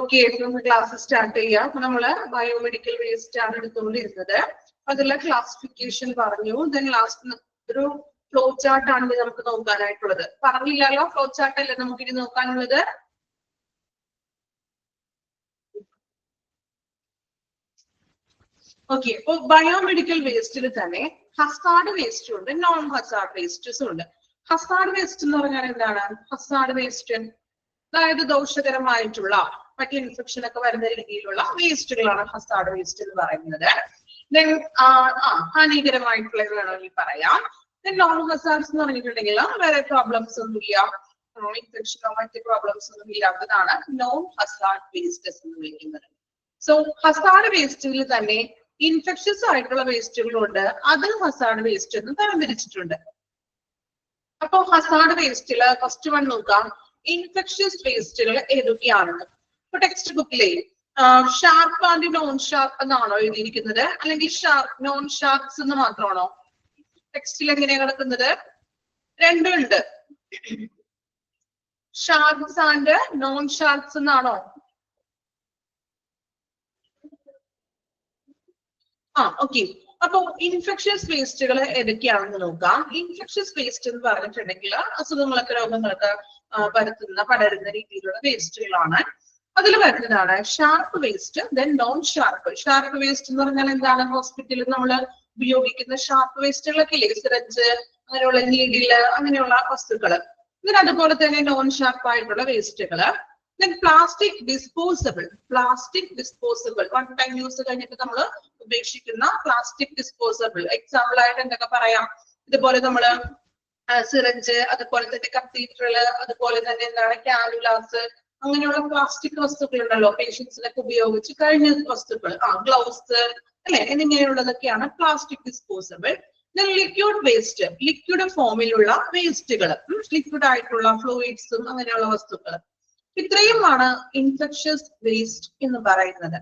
Okay, നമുക്ക് class start ചെയ്യാം. അപ്പൊ നമ്മള് ബയോമെഡിക്കൽ വേസ്റ്റ് ആണ് എടുത്തുകൊണ്ടിരുന്നത്. അതിലെ ക്ലാസിഫിക്കേഷൻ പറഞ്ഞു. ദെൻ ലാസ്റ്റ് ഒരു ഫ്ലോ ചാർട്ട് ആണ് നമുക്ക് നോക്കാനായിട്ടുള്ളത്. പറഞ്ഞില്ലല്ലോ, ഫ്ലോ ചാർട്ട് അല്ലേ നമുക്കിനി നോക്കാനുള്ളത്. ഓക്കെ, അപ്പൊ ബയോമെഡിക്കൽ വേസ്റ്റിൽ തന്നെ ഹസാർഡ് വേസ്റ്റ് ഉണ്ട്, നോൺ ഹസാർഡ് വേസ്റ്റ്സ് ഉണ്ട്. ഹസാർഡ് വേസ്റ്റ് എന്ന് പറഞ്ഞാൽ എന്താണ്? ഹസാർഡ് വേസ്റ്റ് അതായത് ദോഷകരമായിട്ടുള്ള മറ്റ് ഇൻഫെക്ഷൻ ഒക്കെ വരുന്ന രീതിയിലുള്ള വേസ്റ്റുകളാണ് ഹസാർഡ് വേസ്റ്റ് എന്ന് പറയുന്നത്. ദെൻ ഹാനികരമായിട്ടുള്ളത് വേണമെങ്കിൽ പറയാം. ദെൻ നോൺ ഹസാർഡ്സ് എന്ന് പറഞ്ഞിട്ടുണ്ടെങ്കിൽ വേറെ പ്രോബ്ലംസ് ഒന്നുമില്ല, ഇൻഫെക്ഷനോ മറ്റ് പ്രോബ്ലംസ് ഒന്നും ഇല്ലാത്തതാണ് നോൺ ഹസാർഡ് വേസ്റ്റസ് എന്ന് വിളിക്കുന്നത്. സോ ഹസാർഡ് വേസ്റ്റിൽ തന്നെ ഇൻഫെക്ഷസ് ആയിട്ടുള്ള വേസ്റ്റുകളുണ്ട്, അത് ഹസാർഡ് വേസ്റ്റ് എന്ന് തരംതിരിച്ചിട്ടുണ്ട്. അപ്പൊ ഹസാർഡ് വേസ്റ്റില് ഫസ്റ്റ് വൺ നോക്കാം, ഇൻഫെക്ഷസ് വേസ്റ്റുകൾ ഏതൊക്കെയാണെന്ന്. ഇപ്പൊ ടെക്സ്റ്റ് ബുക്കിലെ ഷാർപ്പ് ആൻഡ് നോൺ ഷാർപ്പ് എന്നാണോ എഴുതിയിരിക്കുന്നത്, അല്ലെങ്കിൽ നോൺ ഷാർപ്സ് എന്ന് മാത്രമാണോ? ടെക്സ്റ്റിൽ എങ്ങനെയാ കിടക്കുന്നത്? രണ്ടും ഉണ്ട്, ഷാർപ്സ് ആൻഡ് നോൺ ഷാർപ്സ് എന്നാണോ? ഓക്കെ. അപ്പൊ ഇൻഫെക്ഷസ് വേസ്റ്റുകൾ ഏതൊക്കെയാണെന്ന് നോക്കാം. ഇൻഫെക്ഷസ് വേസ്റ്റ് എന്ന് പറഞ്ഞിട്ടുണ്ടെങ്കിൽ അസുഖങ്ങളൊക്കെ രോഗങ്ങളൊക്കെ പടരുന്ന രീതിയിലുള്ള വേസ്റ്റുകളാണ്. അതിൽ വരുന്നതാണ് sharp waste, then non sharp. Sharp waste എന്ന് പറഞ്ഞാൽ എന്താണ്? ഹോസ്പിറ്റലിൽ നമ്മൾ ഉപയോഗിക്കുന്ന ഷാർപ്പ് വേസ്റ്റുകളൊക്കെ ഇല്ലേ, സിറഞ്ച്, അങ്ങനെയുള്ള നീഡില്, അങ്ങനെയുള്ള വസ്തുക്കള്. ഇതിന് അതുപോലെ തന്നെ നോൺ ഷാർപ്പ് ആയിട്ടുള്ള വേസ്റ്റുകള്. Then plastic disposable. Plastic disposable one time use കഴിഞ്ഞിട്ട് നമ്മൾ ഉപേക്ഷിക്കുന്ന പ്ലാസ്റ്റിക് ഡിസ്പോസബിൾ. എക്സാമ്പിൾ ആയിട്ട് എന്തൊക്കെ പറയാം? ഇതുപോലെ നമ്മള് സിറഞ്ച്, അതുപോലെ തന്നെ കത്തീഡ്രല്, അതുപോലെ തന്നെ എന്താണ് കാനുലാസ്, അങ്ങനെയുള്ള പ്ലാസ്റ്റിക് വസ്തുക്കൾ ഉണ്ടല്ലോ, പേഷ്യൻസിനൊക്കെ ഉപയോഗിച്ച് കഴിഞ്ഞ വസ്തുക്കൾ, ഗ്ലൗസ് അല്ലെ, എന്നിങ്ങനെയുള്ളതൊക്കെയാണ് plastic disposable. Liquid waste, liquid ഫോമിലുള്ള വേസ്റ്റുകൾ, ലിക്വിഡ് ആയിട്ടുള്ള ഫ്ലൂയിഡ്സും അങ്ങനെയുള്ള വസ്തുക്കൾ. ഇത്രയുമാണ് ഇൻഫെക്ഷസ് വേസ്റ്റ് എന്ന് പറയുന്നത്.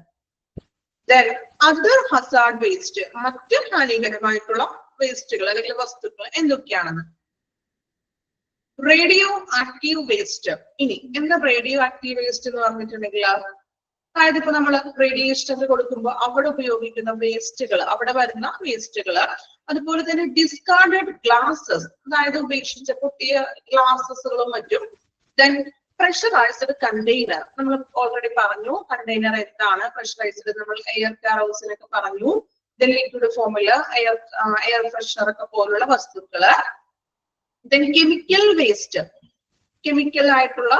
ദെൻ അതർ ഹസാർഡ് വേസ്റ്റ്, മറ്റ് ഹാനികരമായിട്ടുള്ള വേസ്റ്റുകൾ അല്ലെങ്കിൽ വസ്തുക്കൾ എന്തൊക്കെയാണെന്ന്. Radio active waste. ഇനി എന്താ റേഡിയോ ആക്റ്റീവ് വേസ്റ്റ് എന്ന് പറഞ്ഞിട്ടുണ്ടെങ്കിൽ, അതായത് ഇപ്പൊ നമ്മൾ റേഡിയേഷൻ ഒക്കെ കൊടുക്കുമ്പോൾ അവിടെ ഉപയോഗിക്കുന്ന വേസ്റ്റുകൾ, അവിടെ വരുന്ന വേസ്റ്റുകൾ. അതുപോലെ തന്നെ ഡിസ്കാർഡഡ് ഗ്ലാസസ്, അതായത് ഉപേക്ഷിച്ച പൊട്ടിയ ഗ്ലാസസുകളും മറ്റും. ദെൻ പ്രഷറൈസ്ഡ് കണ്ടെയ്നർ, നമ്മൾ ഓൾറെഡി പറഞ്ഞു കണ്ടെയ്നർ എന്താണ്. പ്രഷറൈസ്ഡ് നമ്മൾ എയർ കാറോസിനൊക്കെ പറഞ്ഞു. ദെൻ ലിക്വിഡ് ഫോമില് എയർ ഫ്രഷർ ഒക്കെ പോലുള്ള വസ്തുക്കള്. ദെൻ കെമിക്കൽ വേസ്റ്റ്, കെമിക്കൽ ആയിട്ടുള്ള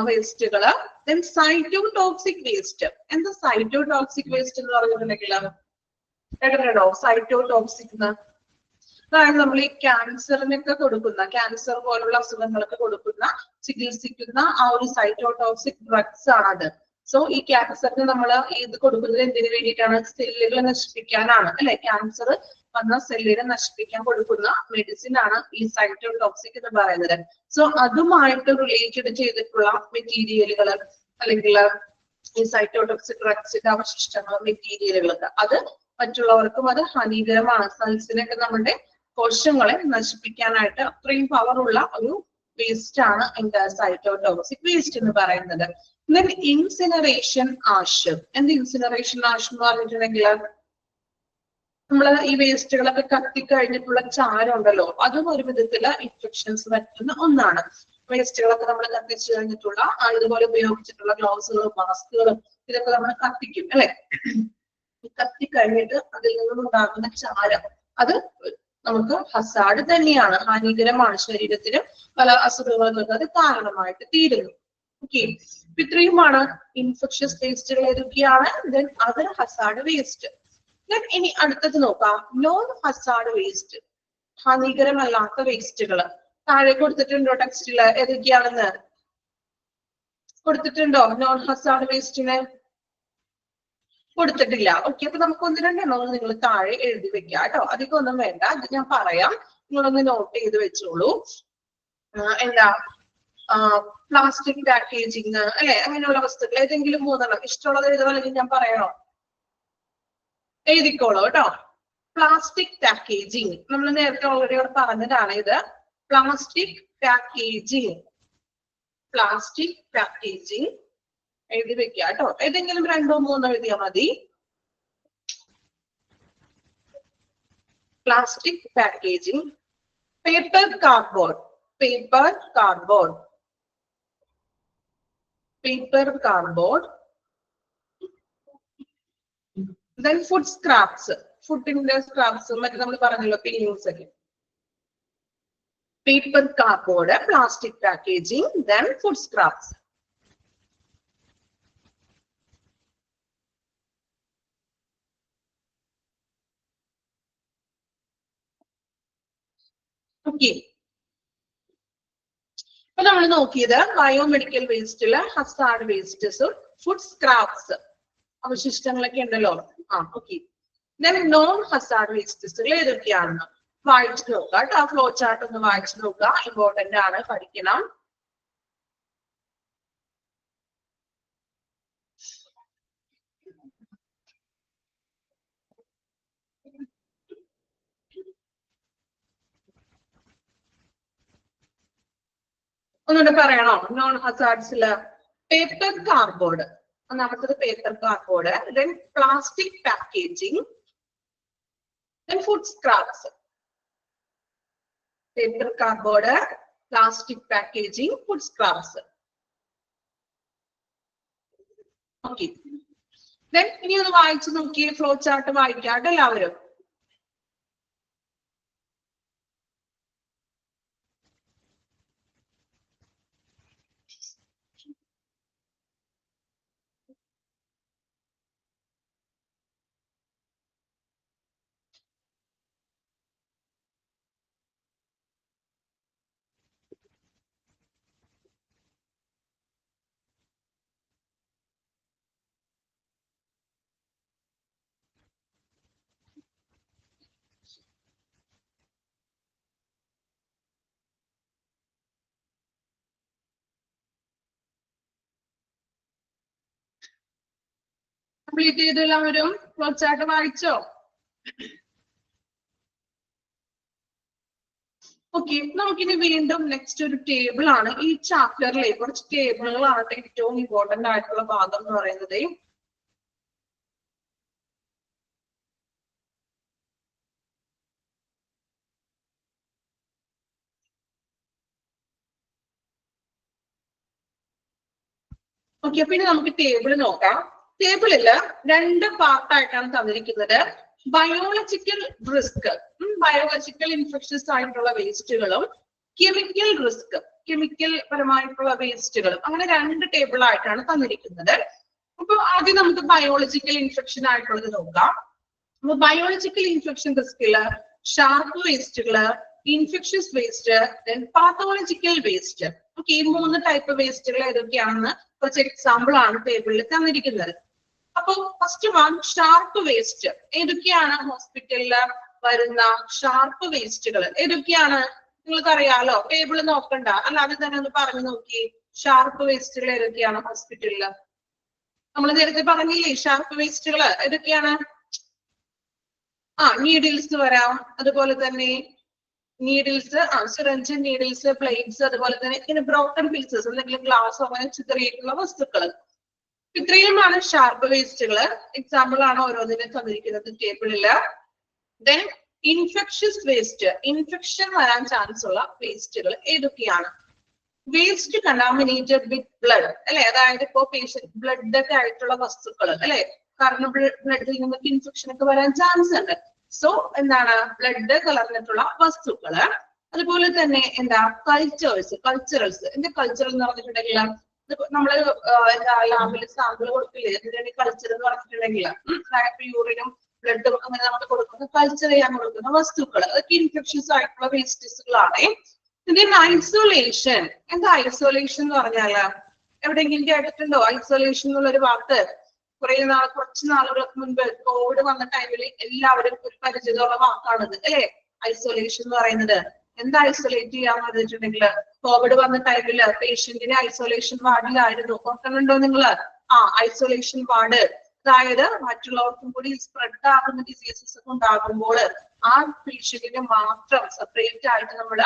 വേസ്റ്റുകള്. Then cytotoxic waste. എന്താ സൈറ്റോടോക്സിക് വേസ്റ്റ് എന്ന് പറഞ്ഞിട്ടുണ്ടെങ്കിൽ കേട്ടോ, സൈറ്റോടോക്സിക് എന്ന് അതായത് നമ്മൾ ഈ ക്യാൻസറിനൊക്കെ കൊടുക്കുന്ന, ക്യാൻസർ പോലുള്ള അസുഖങ്ങളൊക്കെ കൊടുക്കുന്ന, ചികിത്സിക്കുന്ന ആ ഒരു സൈറ്റോടോക്സിക് ഡ്രഗ്സ് ആണത്. സോ ഈ ക്യാൻസറിന് നമ്മൾ ഇത് കൊടുക്കുന്നത് എന്തിനു വേണ്ടിയിട്ടാണ്? സെല്ലുകൾ നശിപ്പിക്കാനാണ് അല്ലെ. ക്യാൻസർ വന്ന സെല്ലിനെ നശിപ്പിക്കാൻ കൊടുക്കുന്ന മെഡിസിൻ ആണ് ഈ സൈറ്റോടോക്സിക് എന്ന് പറയുന്നത്. സോ അതുമായിട്ട് റിലേറ്റഡ് ചെയ്തിട്ടുള്ള മെറ്റീരിയലുകൾ അല്ലെങ്കിൽ ഈ സൈറ്റോടോക്സിക് ഡ്രഗ്സിന്റെ അവശിഷ്ടങ്ങൾ, മെറ്റീരിയലുകളൊക്കെ അത് മറ്റുള്ളവർക്കും അത് ഹാനികരമാണ്. സെൽസിനൊക്കെ നമ്മുടെ കോശങ്ങളെ നശിപ്പിക്കാനായിട്ട് അത്രയും പവറുള്ള ഒരു വേസ്റ്റ് ആണ് എന്താ സൈറ്റോടോക്സിക് വേസ്റ്റ് എന്ന് പറയുന്നത്. Then incineration ash. എന്ത് ഇൻസിനറേഷൻ ആഷ് എന്ന് പറഞ്ഞിട്ടുണ്ടെങ്കിൽ, നമ്മള് ഈ വേസ്റ്റുകളൊക്കെ കത്തിക്കഴിഞ്ഞിട്ടുള്ള ചാരം ഉണ്ടല്ലോ, അതും ഒരു വിധത്തില് ഇൻഫെക്ഷൻസ് വരുത്തുന്ന ഒന്നാണ്. വേസ്റ്റുകളൊക്കെ നമ്മൾ കത്തിച്ചു കഴിഞ്ഞിട്ടുള്ള ഇതുപോലെ ഉപയോഗിച്ചിട്ടുള്ള ഗ്ലൗസുകളും മാസ്കുകളും ഇതൊക്കെ നമ്മൾ കത്തിക്കും അല്ലെ. കത്തി കഴിഞ്ഞിട്ട് അതിൽ നിന്നും ഉണ്ടാകുന്ന ചാരം അത് നമുക്ക് ഹസാർഡ് തന്നെയാണ്, ഹാനികരമാണ്. ശരീരത്തിന് പല അസുഖങ്ങൾക്കൊക്കെ അത് കാരണമായിട്ട് തീരുന്നു. ഓക്കെ, ഇത്രയുമാണ് ഇൻഫെക്ഷസ് വേസ്റ്റുകൾ ഏതൊക്കെയാണ്. Then other Hazard waste. Then ഇനി അടുത്തത് നോക്കാം, നോൺ ഹസാർഡ് വേസ്റ്റ്, ഹാനികരമല്ലാത്ത വേസ്റ്റുകൾ. താഴെ കൊടുത്തിട്ടുണ്ടോ ടെക്സ്റ്റില് ഏതൊക്കെയാണെന്ന്? കൊടുത്തിട്ടുണ്ടോ നോൺ ഹസാർഡ് വേസ്റ്റിന്? കൊടുത്തിട്ടില്ല. ഓക്കെ, അപ്പൊ നമുക്ക് ഒന്ന് രണ്ടെണ്ണം നിങ്ങൾ താഴെ എഴുതി വെക്കാം കേട്ടോ, അധികം ഒന്നും വേണ്ട, അത് ഞാൻ പറയാം, നിങ്ങളൊന്ന് നോട്ട് ചെയ്ത് വെച്ചോളൂ. എന്താ പ്ലാസ്റ്റിക് പാക്കേജിങ് അല്ലെ, അങ്ങനെയുള്ള വസ്തുക്കൾ ഏതെങ്കിലും മൂന്നെണ്ണം ഇഷ്ടമുള്ളത് എഴുതുക, അല്ലെങ്കിൽ ഞാൻ പറയണോ? എഴുതിക്കോളൂ കേട്ടോ. പ്ലാസ്റ്റിക് പാക്കേജിങ് നമ്മൾ നേരത്തെ ഓൾറെഡി പറഞ്ഞതാണ്. ഇത് പ്ലാസ്റ്റിക് പാക്കേജിങ്, പ്ലാസ്റ്റിക് പാക്കേജിങ്. എഴുതി വെക്കുക കേട്ടോ. ഏതെങ്കിലും 2 3 എഴുതിയാൽ മതി. Plastic packaging, paper cardboard, paper cardboard, paper cardboard. Then food scraps, ഫുഡിന്റെ സ്ക്രാപ്സ് മറ്റേ നമ്മൾ പറഞ്ഞല്ലോ പീലിങ്സ് ഒക്കെ. Paper cardboard, plastic packaging, then food scraps. Okay, അപ്പൊ നമ്മൾ നോക്കിയത് ബയോമെഡിക്കൽ വേസ്റ്റില് ഹസാർഡ് വേസ്റ്റ്സും ഫുഡ് സ്ക്രാപ്സ് അവശിഷ്ടങ്ങളൊക്കെ ഉണ്ടല്ലോ. ഓക്കെ. ദെൻ നോൺ ഹസാർഡ് വേസ്റ്റ്സുകൾ ഏതൊക്കെയാണെന്ന് വായിച്ചു നോക്കുക കേട്ടോ. ഫ്ലോ ചാർട്ട് ഒന്ന് വായിച്ചു നോക്കുക, ഇമ്പോർട്ടന്റ് ആണ്, പഠിക്കണം. ഒന്നുകൂടെ പറയണോ? നോൺ ഹസാർഡ്സില് പേപ്പർ കാർഡ്ബോർഡ്, ഒന്നാമത്തത് paper cardboard, then plastic packaging, then food scraps. Paper cardboard, plastic packaging, food scraps. Okay. Then ഇനി ഒന്ന് വായിച്ചു നോക്കിയേ, ഫ്ലോ ചാർട്ട് വായിക്കാട്ടെ എല്ലാവരും. കംപ്ലീറ്റ് ചെയ്തു എല്ലാവരും? ഫ്ലോ ചാർട്ട് വായിച്ചോ? ഓക്കെ, നമുക്കിനി വീണ്ടും നെക്സ്റ്റ് ഒരു ടേബിൾ ആണ്. ഈ ചാപ്റ്ററിലെ കുറച്ച് ടേബിളുകളാണ് ഏറ്റവും ഇമ്പോർട്ടന്റ് ആയിട്ടുള്ള ഭാഗം എന്ന് പറയുന്നത്. ഓക്കെ, അപ്പൊ ഇനി നമുക്ക് ടേബിൾ നോക്കാം. ടേബിളില് 2 പാർട്ടായിട്ടാണ് തന്നിരിക്കുന്നത്. ബയോളജിക്കൽ റിസ്ക്, ബയോളജിക്കൽ ഇൻഫെക്ഷൻസ് ആയിട്ടുള്ള വേസ്റ്റുകളും കെമിക്കൽ റിസ്ക്, കെമിക്കൽ പരമായിട്ടുള്ള വേസ്റ്റുകളും, അങ്ങനെ 2 ടേബിൾ ആയിട്ടാണ് തന്നിരിക്കുന്നത്. അപ്പൊ ആദ്യം നമുക്ക് ബയോളജിക്കൽ ഇൻഫെക്ഷൻ ആയിട്ടുള്ളത് നോക്കാം. അപ്പൊ ബയോളജിക്കൽ ഇൻഫെക്ഷൻ റിസ്കില് ഷാർപ്പ് വേസ്റ്റുകള്, infectious waste, then pathological waste. Okay, ഈ 3 ടൈപ്പ് വേസ്റ്റുകൾ ഏതൊക്കെയാണെന്ന് കുറച്ച് എക്സാമ്പിൾ ആണ് ടേബിളിൽ തന്നിരിക്കുന്നത്. അപ്പൊ ഫസ്റ്റ് വൺ ഷാർപ്പ് വേസ്റ്റ്. ഏതൊക്കെയാണ് ഹോസ്പിറ്റലില് വരുന്ന ഷാർപ്പ് വേസ്റ്റുകൾ ഏതൊക്കെയാണ്? നിങ്ങൾക്ക് അറിയാലോ, ടേബിൾ നോക്കണ്ട, അല്ലാതെ തന്നെ ഒന്ന് പറഞ്ഞു നോക്കി. ഷാർപ്പ് വേസ്റ്റുകൾ ഏതൊക്കെയാണ് ഹോസ്പിറ്റലില്? നമ്മൾ നേരത്തെ പറഞ്ഞില്ലേ ഷാർപ്പ് വേസ്റ്റുകൾ ഏതൊക്കെയാണ്? നീഡിൽസ് വരാം, അതുപോലെ തന്നെ നീഡിൽസ്, സിറിഞ്ച്, നീഡിൽസ്, പ്ലേറ്റ്സ്, അതുപോലെ തന്നെ ഇങ്ങനെ ബ്രോക്കൺ പീസസ്, എന്തെങ്കിലും ഗ്ലാസ് അങ്ങനെ ചിതറിയിട്ടുള്ള വസ്തുക്കൾ. ഇത്രയുമാണ് ഷാർപ്പ് വേസ്റ്റുകൾ. എക്സാമ്പിൾ ആണ് ഓരോന്നിനും തന്നിരിക്കുന്നത് ടേബിളില്. ദെൻ ഇൻഫെക്ഷസ് വേസ്റ്റ്, ഇൻഫെക്ഷൻ വരാൻ ചാൻസ് ഉള്ള വേസ്റ്റുകൾ ഏതൊക്കെയാണ്? വേസ്റ്റ് കണ്ടാമിനേറ്റഡ് വിത്ത് ബ്ലഡ്, അല്ലെ? അതായത് ഇപ്പോ പേഷ്യന്റ് ബ്ലഡ് ഒക്കെ ആയിട്ടുള്ള വസ്തുക്കൾ, അല്ലെ? കാരണം ബ്ലഡിൽ നിന്നൊക്കെ ഇൻഫെക്ഷൻ ഒക്കെ വരാൻ ചാൻസ് ഉണ്ട്. സോ എന്താണ്? ബ്ലഡ് കലർന്നിട്ടുള്ള വസ്തുക്കള്. അതുപോലെ തന്നെ എന്താ? കൾച്ചറൽസ്. എന്താ കൾച്ചറൽ എന്ന് പറഞ്ഞിട്ടുണ്ടെങ്കിൽ നമ്മള് എന്താ ലാബിൽ സാമ്പിൾ കൊടുക്കില്ലേ, ഇതിന്റെ കൾച്ചർ എന്ന് പറഞ്ഞിട്ടുണ്ടെങ്കിൽ യൂറിനും ബ്ലഡും അങ്ങനെ നമ്മൾ കൊടുക്കുന്ന കൾച്ചർ ചെയ്യാൻ കൊടുക്കുന്ന വസ്തുക്കൾ, അതൊക്കെ ഇൻഫെക്ഷൻസ് ആയിട്ടുള്ള വേസ്റ്റസുകളാണ്. ഇതിന്റെ ഐസൊലേഷൻ. എന്താ ഐസൊലേഷൻ എന്ന് പറഞ്ഞാല്? എവിടെയെങ്കിലും കേട്ടിട്ടുണ്ടോ ഐസൊലേഷൻ എന്നുള്ളൊരു വാക്ക്? കുറച്ച് നാളുകൾക്ക് മുൻപ് കോവിഡ് വന്ന ടൈമിൽ എല്ലാവരും ഒരു പരിചിതമുള്ള വാക്കാണത്, അല്ലെ? ഐസൊലേഷൻ എന്ന് പറയുന്നത്. എന്താ ഐസൊലേറ്റ് ചെയ്യാന്ന് പറഞ്ഞിട്ടുണ്ടെങ്കിൽ, കോവിഡ് വന്ന ടൈമില് പേഷ്യന്റിനെ ഐസൊലേഷൻ വാർഡിലായിരുന്നു. ഓർക്കുന്നുണ്ടോ നിങ്ങള്? Isolation ward. അതായത് മറ്റുള്ളവർക്കും കൂടി സ്പ്രെഡ് ആകുന്ന ഡിസീസസ് ഒക്കെ ഉണ്ടാകുമ്പോൾ ആ പേഷ്യന്റിനെ മാത്രം സെപ്പറേറ്റ് ആയിട്ട് നമ്മൾ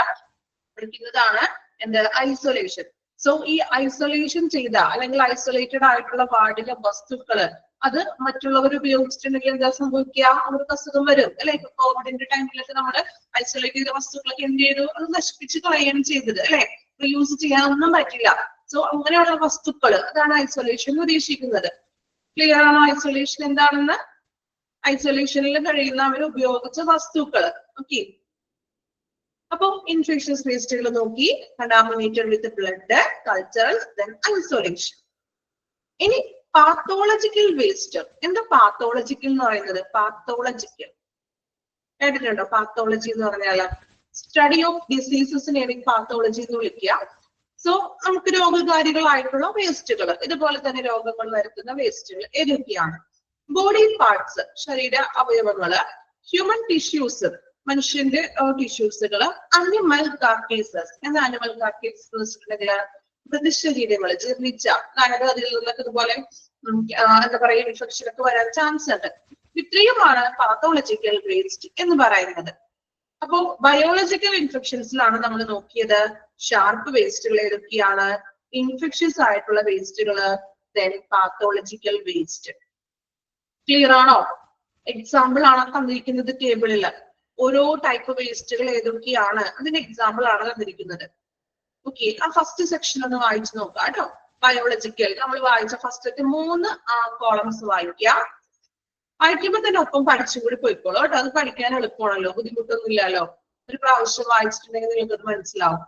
വിളിക്കുന്നതാണ് എന്ത്? ഐസൊലേഷൻ. സോ ഈ ഐസൊലേഷൻ ചെയ്ത അല്ലെങ്കിൽ ഐസൊലേറ്റഡ് ആയിട്ടുള്ള വാർഡിലെ വസ്തുക്കള് അത് മറ്റുള്ളവർ ഉപയോഗിച്ചിട്ടുണ്ടെങ്കിൽ എന്താ സംഭവിക്കുക? അവർക്ക് അസുഖം വരും അല്ലെ? കോവിഡിന്റെ ടൈമിലൊക്കെ നമ്മള് ഐസൊലേറ്റ് ചെയ്ത വസ്തുക്കളൊക്കെ എന്ത് ചെയ്തു? അത് നശിപ്പിച്ച് കളയാണ് ചെയ്തത് അല്ലെ? റീയൂസ് ചെയ്യാനൊന്നും പറ്റില്ല. സോ അങ്ങനെയുള്ള വസ്തുക്കൾ അതാണ് ഐസൊലേഷൻ ഉദ്ദേശിക്കുന്നത്. ക്ലിയർ ആണോ ഐസൊലേഷൻ എന്താണെന്ന്? ഐസൊലേഷനിൽ കഴിയുന്നവർ ഉപയോഗിച്ച വസ്തുക്കൾ. ഓക്കെ, അപ്പൊ ഇൻഫെക്ഷസ് വേസ്റ്റുകൾ നോക്കി, കണ്ടാമിനേറ്റഡ് വിത്ത് ബ്ലഡ്, കൾച്ചറൽസ്, ദെൻ ഐസൊലേഷൻ. ഇനി പാത്തോളജിക്കൽ വേസ്റ്റ്. എന്താ പാത്തോളജിക്കൽ എന്ന് പറയുന്നത്? പാത്തോളജിക്കൽ കേട്ടിട്ടുണ്ടോ? പാത്തോളജി എന്ന് പറഞ്ഞാൽ സ്റ്റഡി ഓഫ് ഡിസീസസിനെയാണ് പാത്തോളജി എന്ന് വിളിക്കുക. സോ നമുക്ക് രോഗകാരികളായിട്ടുള്ള വേസ്റ്റുകൾ, ഇതുപോലെ തന്നെ രോഗങ്ങൾ വരുത്തുന്ന വേസ്റ്റുകൾ ഏതൊക്കെയാണ്? ബോഡി പാർട്സ്, ശരീര അവയവങ്ങള്, ഹ്യൂമൻ ടിഷ്യൂസ്, മനുഷ്യന്റെ ടിഷ്യൂസുകള്, അനിമൽ കാർക്കേസസ്. എന്താ അനിമൽ കാർക്കേസസ് വെച്ചിട്ടുണ്ടെങ്കിൽ മൃതശരീരങ്ങൾ, ജീർണിച്ച അതിൽ നിന്നൊക്കെ ഇതുപോലെ എന്താ പറയുക ഇൻഫെക്ഷൻ ഒക്കെ വരാൻ ചാൻസ് ഉണ്ട്. ഇത്രയുമാണ് പാത്തോളജിക്കൽ വേസ്റ്റ് എന്ന് പറയുന്നത്. അപ്പോ ബയോളജിക്കൽ ഇൻഫെക്ഷൻസിലാണ് നമ്മൾ നോക്കിയത് ഷാർപ്പ് വേസ്റ്റുകൾ ഏതൊക്കെയാണ്, ഇൻഫെക്ഷൻസ് ആയിട്ടുള്ള വേസ്റ്റുകള്, ദെൻ പാത്തോളജിക്കൽ വേസ്റ്റ്. ക്ലിയർ ആണോ? എക്സാമ്പിൾ ആണ് തന്നിരിക്കുന്നത് ടേബിളില്. ഓരോ ടൈപ്പ് വേസ്റ്റുകൾ ഏതൊക്കെയാണ് അതിന്റെ എക്സാമ്പിൾ ആണ് തന്നിരിക്കുന്നത്. ഓക്കെ, ആ ഫസ്റ്റ് സെക്ഷൻ ഒന്ന് വായിച്ചു നോക്കാം കേട്ടോ. ബയോളജിക്കൽ നമ്മൾ വായിച്ച ഫസ്റ്റത്തെ 3 കോളംസ് വായിക്കാം. വായിക്കുമ്പോ തന്നെ ഒപ്പം പഠിച്ചും കൂടി പോയിക്കോളൂ കേട്ടോ. അത് പഠിക്കാൻ എളുപ്പമാണല്ലോ, ബുദ്ധിമുട്ടൊന്നും ഇല്ലല്ലോ. ഒരു പ്രാവശ്യം വായിച്ചിട്ടുണ്ടെങ്കിൽ നിങ്ങൾക്കത് മനസ്സിലാവും.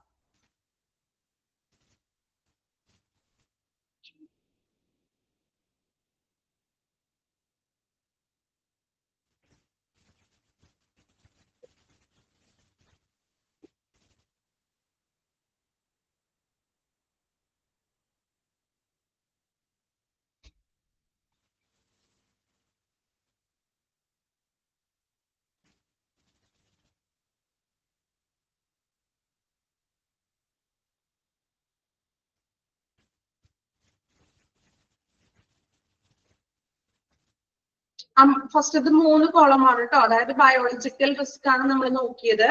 ഫസ്റ്റത്തെ 3 കോളമാണ് കേട്ടോ. അതായത് ബയോളജിക്കൽ റിസ്ക് ആണ് നമ്മൾ നോക്കിയത്.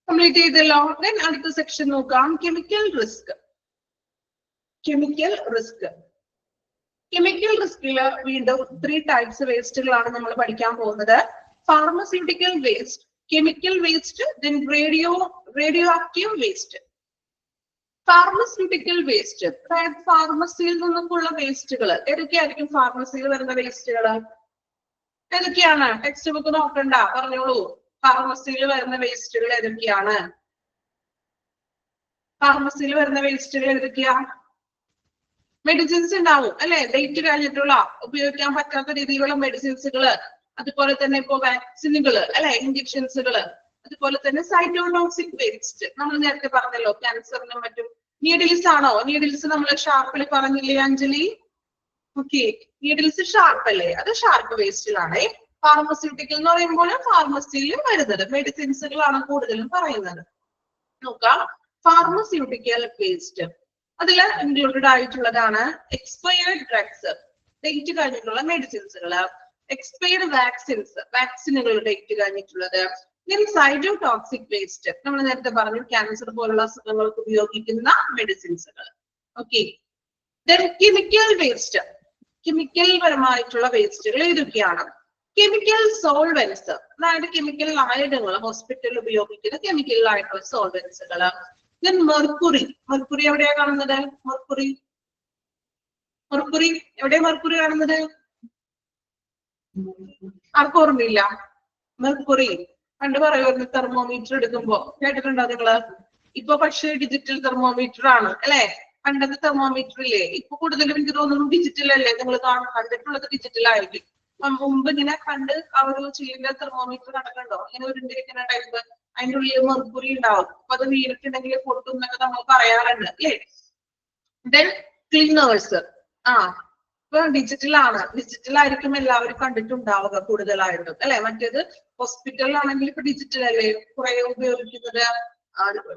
കംപ്ലീറ്റ് ചെയ്തല്ലോ. ദെൻ അടുത്ത സെക്ഷൻ നോക്കാം, chemical risk. Chemical risk. Chemical റിസ്കില് വീണ്ടും 3 ടൈപ്സ് വേസ്റ്റുകളാണ് നമ്മൾ പഠിക്കാൻ പോകുന്നത്. Pharmaceutical waste, chemical waste, then radioactive waste. Pharmaceutical waste, അതായത് ഫാർമസിയിൽ നിന്നൊക്കെയുള്ള വേസ്റ്റുകൾ ഏതൊക്കെയായിരിക്കും? ഫാർമസിയിൽ വരുന്ന വേസ്റ്റുകൾ ഏതൊക്കെയാണ്? ടെക്സ്റ്റ് ബുക്ക് നോക്കണ്ട, പറഞ്ഞോളൂ. ഫാർമസിയിൽ വരുന്ന വേസ്റ്റുകൾ ഏതൊക്കെയാണ്? ഫാർമസിയിൽ വരുന്ന വേസ്റ്റുകൾ ഏതൊക്കെയാ? മെഡിസിൻസ് ഉണ്ടാവും അല്ലെ? ഡേറ്റ് കഴിഞ്ഞിട്ടുള്ള ഉപയോഗിക്കാൻ പറ്റാത്ത രീതിയിലുള്ള മെഡിസിൻസുകള്, അതുപോലെ തന്നെ ഇപ്പോ വാക്സിനുകള് അല്ലെ, ഇഞ്ചക്ഷൻസുകള്, അതുപോലെ തന്നെ സൈറ്റോടോക്സിക് വേസ്റ്റ്. നമ്മൾ നേരത്തെ പറഞ്ഞല്ലോ ക്യാൻസറിനും മറ്റും. നീഡിൽസ് ആണോ? നീഡിൽസ് നമ്മൾ ഷാർപ്പിൽ പറഞ്ഞില്ലേ അഞ്ജലി? ഓക്കെ, നീഡിൽസ് ഷാർപ്പ് അല്ലേ? അത് ഷാർപ്പ് വേസ്റ്റിലാണേ. ഫാർമസ്യൂട്ടിക്കൽ എന്ന് പറയുമ്പോൾ ഫാർമസിയിൽ വരുന്നത് മെഡിസിൻസുകളാണ് കൂടുതലും പറയുന്നത്. നോക്കാം, ഫാർമസ്യൂട്ടിക്കൽ വേസ്റ്റ് അതിൽ ഇൻക്ലൂഡഡ് ആയിട്ടുള്ളതാണ് എക്സ്പയർഡ് ഡ്രഗ്സ്, ഡേറ്റ് കഴിഞ്ഞിട്ടുള്ള മെഡിസിൻസുകള്, എക്സ്പയർഡ് വാക്സിൻസ്, വാക്സിനുകൾ ഡേറ്റ് കഴിഞ്ഞിട്ടുള്ളത്, സൈറ്റോടോക്സിക് വേസ്റ്റ് നമ്മൾ നേരത്തെ പറഞ്ഞു ക്യാൻസർ പോലുള്ള അസുഖങ്ങൾക്ക് ഉപയോഗിക്കുന്ന മെഡിസിൻസുകൾ. ഓക്കെ, കെമിക്കൽ വേസ്റ്റ്, കെമിക്കൽ പരമായിട്ടുള്ള വേസ്റ്റുകൾ ഏതൊക്കെയാണ്? കെമിക്കൽ സോൾവെന്റ്സ്, അതായത് കെമിക്കൽ ആയുധങ്ങൾ, ഹോസ്പിറ്റലിൽ ഉപയോഗിക്കുന്ന കെമിക്കൽ ആയിട്ടുള്ള സോൾവെന്റ്സുകൾ. ദെൻ മെർക്കുറി, മെർക്കുറി എവിടെയാ കാണുന്നത്? മെർക്കുറി എവിടെയാ മെർക്കുറി കാണുന്നത്? ആർക്കും ഓർമ്മയില്ല? മെർക്കുറി പണ്ട് പറയുമായിരുന്നു തെർമോമീറ്റർ എടുക്കുമ്പോ, കേട്ടിട്ടുണ്ടോ നിങ്ങള്? ഇപ്പൊ പക്ഷേ ഡിജിറ്റൽ തെർമോമീറ്റർ ആണ് അല്ലെ? പണ്ടത്തെ തെർമോമീറ്റർ ഇല്ലേ? ഇപ്പൊ കൂടുതലും എനിക്ക് തോന്നുന്നു ഡിജിറ്റൽ അല്ലേ? നിങ്ങൾ കണ്ടിട്ടുള്ളത് ഡിജിറ്റൽ ആയിരിക്കും. മുമ്പ് ഇങ്ങനെ കണ്ട് ആ ഒരു ചില്ലിന്റെ തെർമോമീറ്റർ കണ്ടിട്ടുണ്ടോ? ഇങ്ങനെ ഉരുണ്ടിരിക്കുന്ന ടൈപ്പ്, അതിന്റെ ഉള്ളിൽ മെർക്കുറി ഉണ്ടാവും. അപ്പൊ അത് വീണിട്ടുണ്ടെങ്കിൽ പൊട്ടും എന്നൊക്കെ നമ്മൾ പറയാറുണ്ട് അല്ലേ? ദെൻ ക്ലീനേഴ്സ്, ഇപ്പൊ ഡിജിറ്റലാണ്, ഡിജിറ്റലായിരിക്കും എല്ലാവരും കണ്ടിട്ടുണ്ടാവുക കൂടുതലായിട്ടും അല്ലെ. മറ്റേത് ഹോസ്പിറ്റലിലാണെങ്കിൽ ഇപ്പൊ ഡിജിറ്റൽ അല്ലേ കുറെ ഉപയോഗിക്കുന്നത്.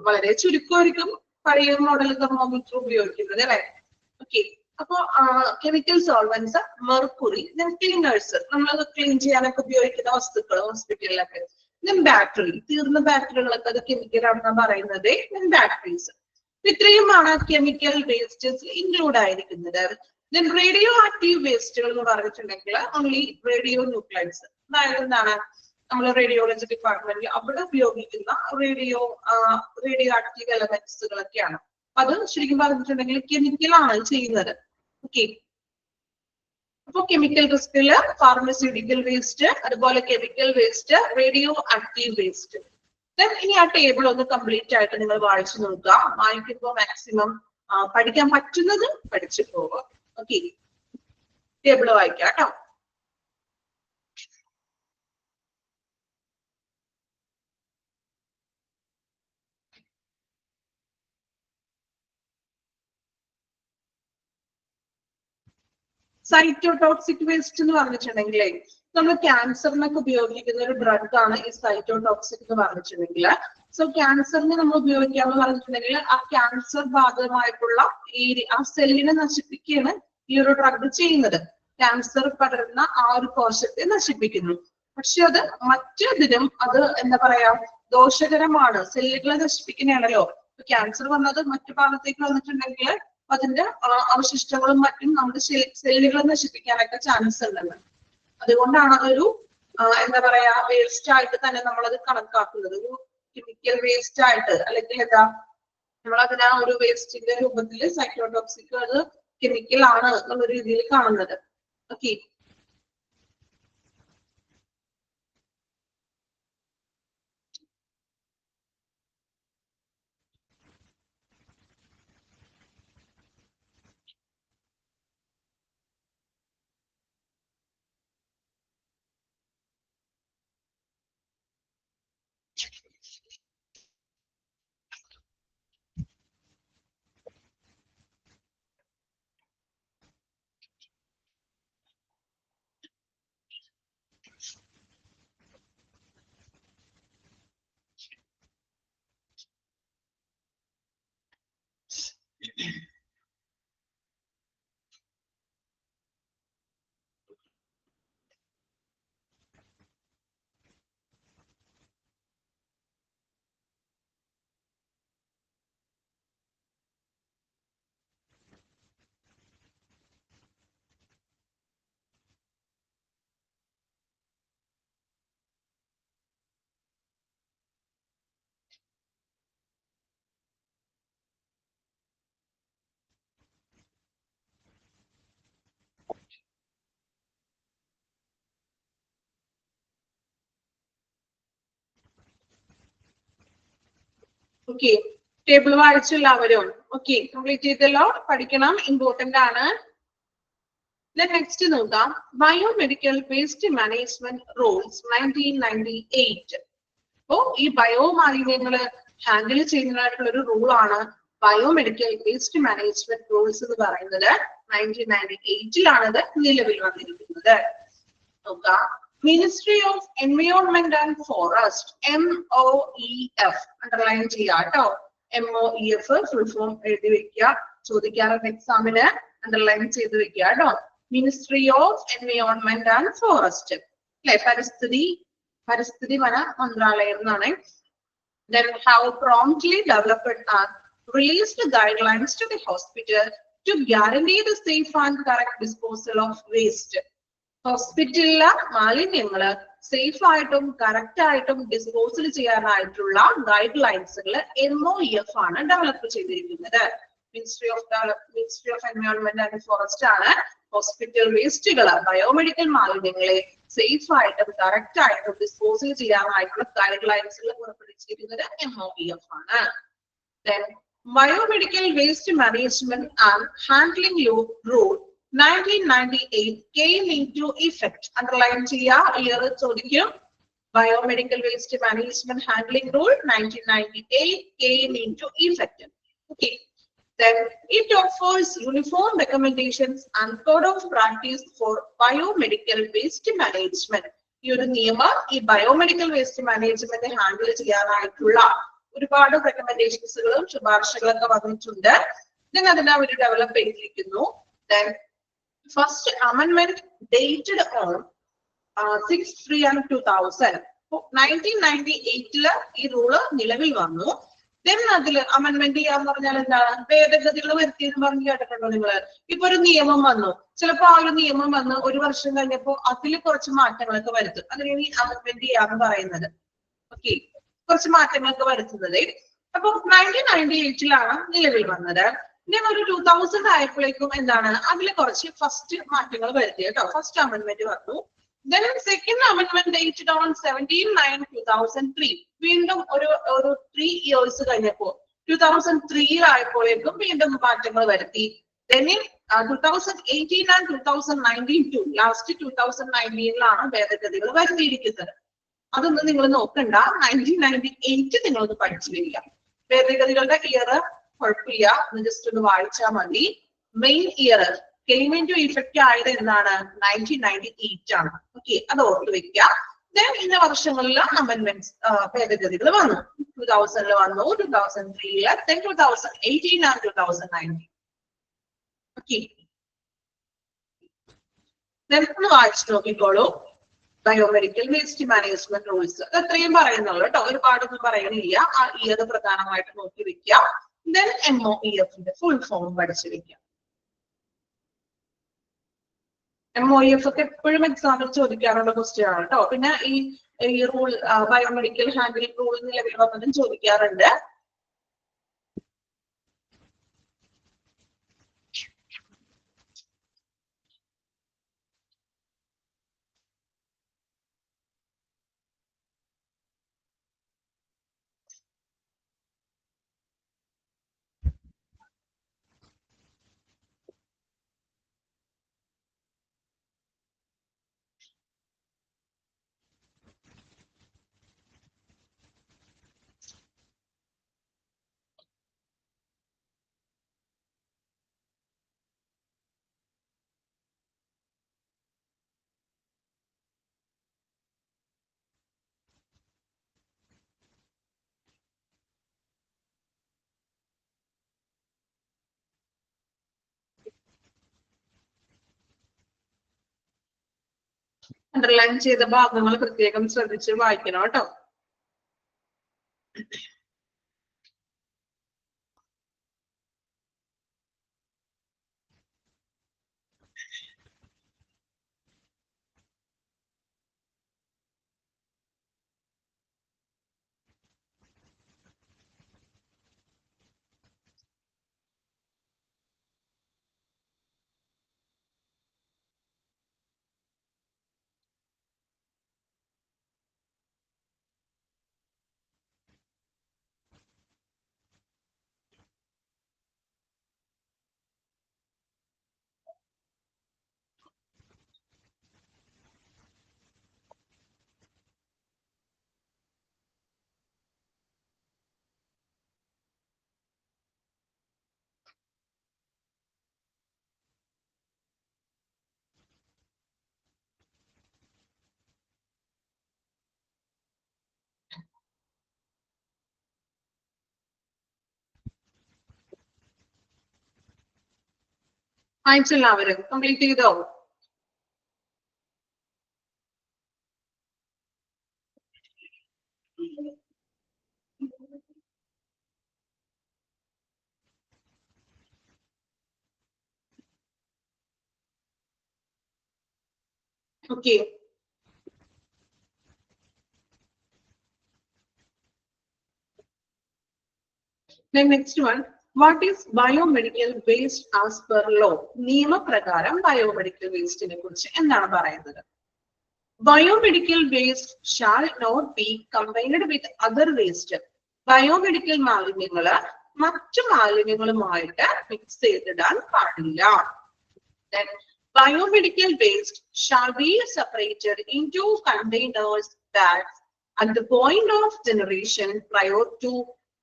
വളരെ ചുരുക്കമായിരിക്കും പഴയ മോഡൽ തെർമോമീറ്റർ ഉപയോഗിക്കുന്നത് അല്ലെ. ഓക്കെ, അപ്പൊ കെമിക്കൽ സോൾവെന്റ്സ്, മെർക്കുറി, ക്ലീനേഴ്സ്, നമ്മളത് ക്ലീൻ ചെയ്യാനൊക്കെ ഉപയോഗിക്കുന്ന വസ്തുക്കൾ ഹോസ്പിറ്റലിലൊക്കെ. ബാറ്ററി, തീർന്ന ബാറ്ററികളൊക്കെ അത് കെമിക്കൽ ആണെന്നാണ് പറയുന്നത്. ബാറ്ററീസ്, ഇത്രയുമാണ് കെമിക്കൽ വേസ്റ്റസ് ഇൻക്ലൂഡ് ആയിരിക്കുന്നത്. റേഡിയോ ആക്റ്റീവ് വേസ്റ്റുകൾ എന്ന് പറഞ്ഞിട്ടുണ്ടെങ്കിൽ ഓൺലി റേഡിയോ ന്യൂക്ലൈഡ്സ്, അതായത് എന്താണ് നമ്മൾ റേഡിയോളജി ഡിപ്പാർട്ട്മെന്റിൽ അവിടെ ഉപയോഗിക്കുന്ന റേഡിയോ ആക്റ്റീവ് എലമെന്റ്സുകളൊക്കെയാണ്. അത് ശരിക്കും പറഞ്ഞിട്ടുണ്ടെങ്കിൽ കെമിക്കലാണ് ചെയ്യുന്നത്. ഓക്കെ, അപ്പൊ കെമിക്കൽ റിസ്കില് ഫാർമസ്യൂട്ടിക്കൽ വേസ്റ്റ്, അതുപോലെ chemical waste, radio active waste. ഇനി ആ ടേബിൾ ഒന്ന് കംപ്ലീറ്റ് ആയിട്ട് നിങ്ങൾ വായിച്ചു നോക്കുക. വായിക്കുമ്പോൾ മാക്സിമം പഠിക്കാൻ പറ്റുന്നത് പഠിച്ചു പോവുക. ഓക്കെ, ടേബിൾ വായിക്കാം കേട്ടോ. സൈറ്റോടോക്സിക് വേസ്റ്റ് എന്ന് പറഞ്ഞിട്ടുണ്ടെങ്കിലേ നമ്മൾ ക്യാൻസറിനൊക്കെ ഉപയോഗിക്കുന്ന ഒരു ഡ്രഗ് ആണ് ഈ സൈറ്റോടോക്സിക് എന്ന് പറഞ്ഞിട്ടുണ്ടെങ്കിൽ. സോ ക്യാൻസറിന് നമ്മൾ ഉപയോഗിക്കാന്ന് പറഞ്ഞിട്ടുണ്ടെങ്കിൽ ആ ക്യാൻസർ ബാധിതമായിട്ടുള്ള ആ സെല്ലിനെ നശിപ്പിക്കുകയാണ് ഈ ഒരു ഡ്രഗ് ചെയ്യുന്നത്. ക്യാൻസർ പടരുന്ന ആ ഒരു കോശത്തെ നശിപ്പിക്കുന്നു. പക്ഷെ അത് മറ്റേതിനും അത് എന്താ പറയാ ദോഷകരമാണ്. സെല്ലുകളെ നശിപ്പിക്കുന്നതാണല്ലോ. ക്യാൻസർ വന്നത് മറ്റു ഭാഗത്തേക്ക് വന്നിട്ടുണ്ടെങ്കിൽ അതിന്റെ അവശിഷ്ടങ്ങളും മറ്റും നമ്മുടെ സെല്ലുകളെ നശിപ്പിക്കാനൊക്കെ ചാൻസ് ഉണ്ടല്ലോ. അതുകൊണ്ടാണ് അതൊരു എന്താ പറയാ വേസ്റ്റ് ആയിട്ട് തന്നെ നമ്മളത് കണക്കാക്കുന്നത്. ഒരു കെമിക്കൽ വേസ്റ്റ് ആയിട്ട്, അല്ലെങ്കിൽ എന്താ നമ്മൾ അതിനെ ഒരു വേസ്റ്റിന്റെ രൂപത്തിൽ സൈറ്റോടോക്സിക് അത് കെമിക്കൽ ആണ് എന്നുള്ള രീതിയിൽ കാണുന്നത്. ഓക്കെ, ഓക്കെ, ടേബിൾ വായിച്ചു എല്ലാവരും. ഓക്കെ, കംപ്ലീറ്റ് ചെയ്തല്ലോ. പഠിക്കണം, ഇമ്പോർട്ടന്റ് ആണ്. നെക്സ്റ്റ് നോക്കാം, ബയോമെഡിക്കൽ വേസ്റ്റ് മാനേജ്മെന്റ് റൂൾസ് 1998. അപ്പോ ഈ ബയോമാലിന്യങ്ങൾ ഹാൻഡിൽ ചെയ്യുന്നതായിട്ടുള്ള ഒരു റൂളാണ് ബയോമെഡിക്കൽ വേസ്റ്റ് മാനേജ്മെന്റ് റൂൾസ് എന്ന് പറയുന്നത്. 1998 ഇത് നിലവിൽ വന്നിരിക്കുന്നത്. നോക്കാം, ministry of environment and forest, MOEF, underline ചെയ്യാം കേട്ടോ. MOEF ഫുൾ ഫോം എഴുതി വെക്കുക, ചോദിക്കാറുണ്ട് എക്സാമിന്, അണ്ടർലൈൻ ചെയ്ത് വെക്കുക കേട്ടോ. Ministry of environment and forest അല്ലെ, പരിസ്ഥിതി വന മന്ത്രാലയം എന്നാണ്. Then have promptly developed and released guidelines to the hospital to guarantee the safe and correct disposal of waste. ഹോസ്പിറ്റലിലെ മാലിന്യങ്ങള് സേഫ് ആയിട്ടും കറക്റ്റ് ആയിട്ടും ഡിസ്പോസൽ ചെയ്യാനായിട്ടുള്ള ഗൈഡ് ലൈൻസുകൾ MOEF ആണ് ഡെവലപ്പ് ചെയ്തിരിക്കുന്നത്. Ministry of environment and forest ആണ് ഹോസ്പിറ്റൽ വേസ്റ്റുകള്, ബയോമെഡിക്കൽ മാലിന്യങ്ങളെ സേഫ് ആയിട്ടും correct ആയിട്ടും ഡിസ്പോസൽ ചെയ്യാനായിട്ടുള്ള ഗൈഡ് ലൈൻസുകൾ പുറപ്പെടുവിച്ചിരിക്കുന്നത് MOEF ആണ്. Then biomedical waste management and handling rule 1998 came into effect. Underline ചെയ്യുക, ഇയർ ചോദിക്കും. Biomedical waste management handling rule 1998 came into effect. Okay, Then it offers uniform recommendations and code of practice for biomedical waste management. ഈ ഒരു നിയമം ഈ biomedical waste management handle ചെയ്യാനായിട്ടുള്ള ഒരുപാട് റെക്കമെൻഡേഷൻസുകളും ശുപാർശകളൊക്കെ വന്നിട്ടുണ്ട്. then അതിനെ അവർ ഡെവലപ്പ് ചെയ്തിരിക്കുന്നു. then first amendment dated on 6/3/2000. 1998 ഈ റൂള് നിലവിൽ വന്നു. then അതിൽ അമെന്റ്മെന്റ് ചെയ്യാന്ന് പറഞ്ഞാൽ എന്താണ്, ഭേദഗതികൾ വരുത്തിയെന്ന് പറഞ്ഞ് കേട്ടിട്ടുണ്ടോ നിങ്ങള്? ഇപ്പൊ ഒരു നിയമം വന്നു, ചിലപ്പോ ആ ഒരു നിയമം വന്ന് ഒരു വർഷം കഴിഞ്ഞപ്പോ അതിൽ കുറച്ച് മാറ്റങ്ങളൊക്കെ വരുത്തും, അതിനാണ് ഈ അമെന്റ്മെന്റ് ചെയ്യാന്ന് പറയുന്നത്. ഓക്കെ, കുറച്ച് മാറ്റങ്ങളൊക്കെ വരുത്തുന്നത്. അപ്പൊ 1998 നിലവിൽ വന്നത്. then ഒരു 2000 ആയപ്പോഴേക്കും എന്താണ്, അതിൽ കുറച്ച് ഫസ്റ്റ് മാറ്റങ്ങൾ വരുത്തി കേട്ടോ, ഫസ്റ്റ് അമെന്റ്മെന്റ് വന്നു. then second amendment dated on 17/9/2003. വീണ്ടും ഒരു 3 years കഴിഞ്ഞപ്പോ 2003 ആയപ്പോഴേക്കും വീണ്ടും മാറ്റങ്ങൾ വരുത്തി. then in 2018 and 2019 too, last 2019 ഭേദഗതികൾ വരുത്തിയിരിക്കുന്നത്. അതൊന്നും നിങ്ങൾ നോക്കണ്ട, 1998 നിങ്ങളൊന്ന് പഠിച്ചു വരിക. ഭേദഗതികളുടെ ഇയർ കുഴപ്പമില്ല, ജസ്റ്റ് ഒന്ന് വായിച്ചാൽ മതി. Main year came into effect ആയത് എന്താണ്, 1998 ആണ്. ഓക്കെ, അത് ഓർത്ത് വെക്കുക. then ഇന്ന വർഷങ്ങളിൽ അമെന്റ്മെന്റ്സ് ഭേദഗതികൾ വന്നു. 2000 വന്നു, 2003 then 2018 and 2019. ഓക്കെ, then ഒന്ന് വായിച്ചു നോക്കിക്കോളൂ. ബയോമെഡിക്കൽ വേസ്റ്റ് മാനേജ്മെന്റ് റൂൾസ് അത്രയും പറയുന്നുള്ളൂ കേട്ടോ, ഒരുപാടൊന്നും പറയണില്ല. ആ ഇയർ പ്രധാനമായിട്ട് നോക്കി വെക്കുക. then MOEF ഫുൾ ഫോം പഠിച്ചു വെക്കുക. MOEF ഒക്കെ എപ്പോഴും എക്സാമിൽ ചോദിക്കാറുള്ള ക്വസ്റ്റ്യൻ ആണ് കേട്ടോ. പിന്നെ ഈ റൂൾ ബയോമെഡിക്കൽ ഹാൻഡിലിംഗ് റൂൾ നിലവിൽ വന്നതും ചോദിക്കാറുണ്ട്. അണ്ടർലൈൻ ചെയ്ത ഭാഗങ്ങൾ പ്രത്യേകം ശ്രദ്ധിച്ച് വായിക്കണം കേട്ടോ. അയച്ചെല്ലാവരും കംപ്ലീറ്റ് ചെയ്തോ? Okay, then next one, what is biomedical waste as per law? നിയമപ്രകാരം ബയോമെഡിക്കൽ വേസ്റ്റിനെ കുറിച്ച് എന്താണ് പറയുന്നത്? Biomedical waste shall not be combined with other waste. Biomedical മാലിന്യങ്ങള് മറ്റു മാലിന്യങ്ങളുമായിട്ട് മിക്സ് ചെയ്തിടാൻ പാടില്ല. Then biomedical waste shall be separated into containers that at the point of generation prior to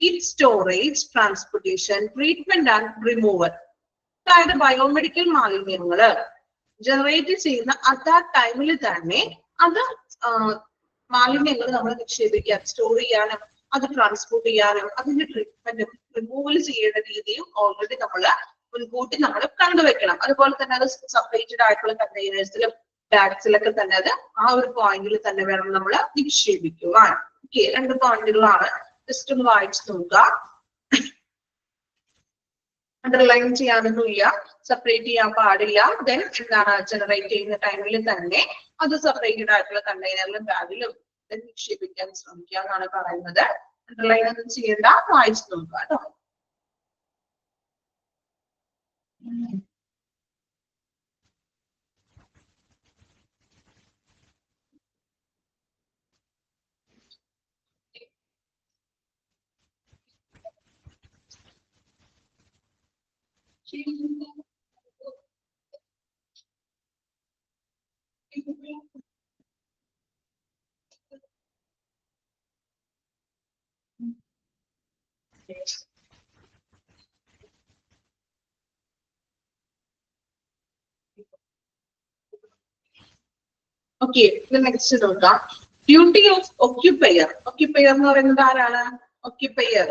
its storage, transportation, treatment and removal. അതായത് biomedical മാലിന്യങ്ങൾ generate ചെയ്യുന്ന at ആ ടൈമിൽ തന്നെ അത് മാലിന്യങ്ങൾ നമ്മൾ നിക്ഷേപിക്കാൻ, സ്റ്റോർ ചെയ്യാനും അത് ട്രാൻസ്പോർട്ട് ചെയ്യാനും അതിന്റെ ട്രീറ്റ്മെന്റും റിമൂവൽ ചെയ്യേണ്ട രീതിയും ഓൾറെഡി നമ്മൾ മുൻകൂട്ടി നമ്മൾ കണ്ടുവെക്കണം. അതുപോലെ തന്നെ അത് സെപ്പറേറ്റഡ് ആയിട്ടുള്ള കണ്ടെയ്നേഴ്സിലും ബാഗ്സിലൊക്കെ തന്നെ അത് ആ ഒരു പോയിന്റിൽ തന്നെ വേണം നമ്മൾ നിക്ഷേപിക്കുവാൻ. ഓക്കെ, 2 പോയിന്റുകളാണ്. ജസ്റ്റ് ഒന്ന് വായിച്ചു നോക്കുക. അണ്ടർലൈൻ ചെയ്യാനൊന്നുമില്ല, സെപ്പറേറ്റ് ചെയ്യാൻ പാടില്ല. ദെൻ എന്താണ് ജനറേറ്റ് ചെയ്യുന്ന ടൈമിൽ തന്നെ അത് സെപ്പറേറ്റഡ് ആയിട്ടുള്ള കണ്ടെയ്നറിലും ബാഗിലും നിക്ഷേപിക്കാൻ ശ്രമിക്കുക എന്നാണ് പറയുന്നത്. അണ്ടർലൈൻ ഒന്നും ചെയ്യേണ്ട, വായിച്ചു നോക്കുക കേട്ടോ. ഓക്കെ, നെക്സ്റ്റ് നോക്കാം. Duty of occupier. ഒക്യുപ്പയർ എന്ന് പറയുന്നത് ആരാണ്? ഒക്യുപ്പയർ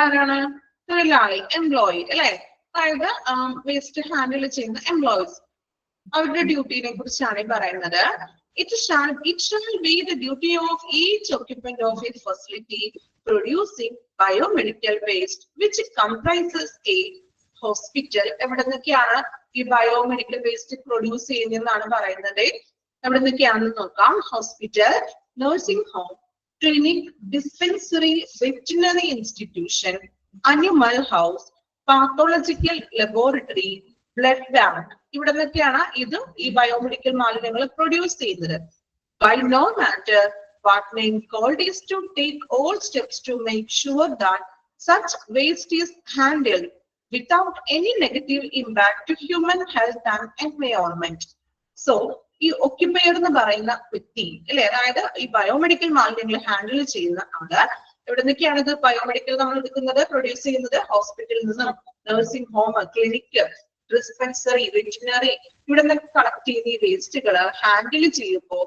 ആരാണ്? തൊഴിലാളി, എംപ്ലോയി അല്ലെ? അതായത് വേസ്റ്റ് ഹാൻഡിൽ ചെയ്യുന്ന എംപ്ലോയീസ്, അവരുടെ ഡ്യൂട്ടിനെ കുറിച്ചാണ് പറയുന്നത്. It shall be the duty of each occupant of a facility producing biomedical waste which comprises a hospital. എവിടെ നിന്നൊക്കെയാണ് ഈ ബയോമെഡിക്കൽ വേസ്റ്റ് പ്രൊഡ്യൂസ് ചെയ്യുന്നതെന്നാണ് പറയുന്നത്. എവിടെ നിന്നൊക്കെയാണെന്ന് നോക്കാം. Hospital, nursing home, clinic, dispensary, veterinary institution, animal house, pathological laboratory, blood bank. ഇവിടെ നിന്നൊക്കെയാണ് ഇത് ഈ biomedical മാലിന്യങ്ങൾ produce ചെയ്യുന്നത്. By no matter what name called is to take all steps to make sure that such waste is handled without any negative impact to human health and environment. So ഈ occupier എന്ന് പറയുന്ന വ്യക്തി അല്ലെ, അതായത് ഈ biomedical മാലിന്യങ്ങൾ handle ചെയ്യുന്ന ആള് എവിടെ നിന്നൊക്കെയാണ് ഇത് ബയോമെഡിക്കൽ നമ്മൾ എടുക്കുന്നത്, പ്രൊഡ്യൂസ് ചെയ്യുന്നത്? ഹോസ്പിറ്റലിൽ നിന്നും, nursing home, clinic, dispensary, veterinary, ഇവിടെ നിന്നൊക്കെ കളക്ട് ചെയ്യുന്ന ഈ വേസ്റ്റുകൾ ഹാൻഡിൽ ചെയ്യുമ്പോൾ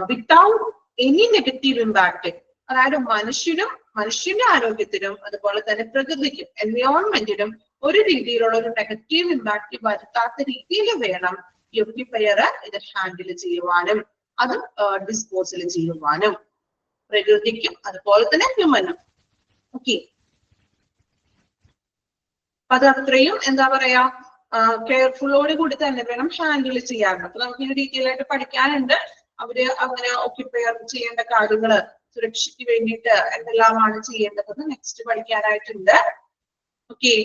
വിത്തൗട്ട് എനി നെഗറ്റീവ് ഇമ്പാക്ട്, അതായത് മനുഷ്യന്റെ ആരോഗ്യത്തിനും അതുപോലെ തന്നെ പ്രകൃതിക്കും എൻവയോൺമെന്റിനും ഒരു രീതിയിലുള്ള ഒരു നെഗറ്റീവ് ഇമ്പാക്ട് വരുത്താത്ത രീതിയിൽ വേണം ഒക്യുപ്പയർ ഇത് ഹാൻഡിൽ ചെയ്യുവാനും അത് ഡിസ്പോസൽ ചെയ്യുവാനും, പ്രകൃതിക്കും അതുപോലെ തന്നെ ഹ്യൂമനും. ഓക്കെ, അത് അത്രയും എന്താ പറയാ കെയർഫുള്ളോട് കൂടി തന്നെ വേണം ഹാൻഡിൽ ചെയ്യാൻ. അപ്പൊ നമുക്ക് ഇത് ഡീറ്റെയിൽ ആയിട്ട് പഠിക്കാനുണ്ട്. അവര് അങ്ങനെ ഒക്യുപ്പയർ ചെയ്യേണ്ട കാര്യങ്ങള് സുരക്ഷയ്ക്ക് വേണ്ടിയിട്ട് എന്തെല്ലാമാണ് ചെയ്യേണ്ടതെന്ന് നെക്സ്റ്റ് പഠിക്കാനായിട്ടുണ്ട്. ഓക്കെ,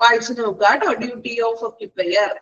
വായിച്ചു നോക്കുക കേട്ടോ. Duty of occupier.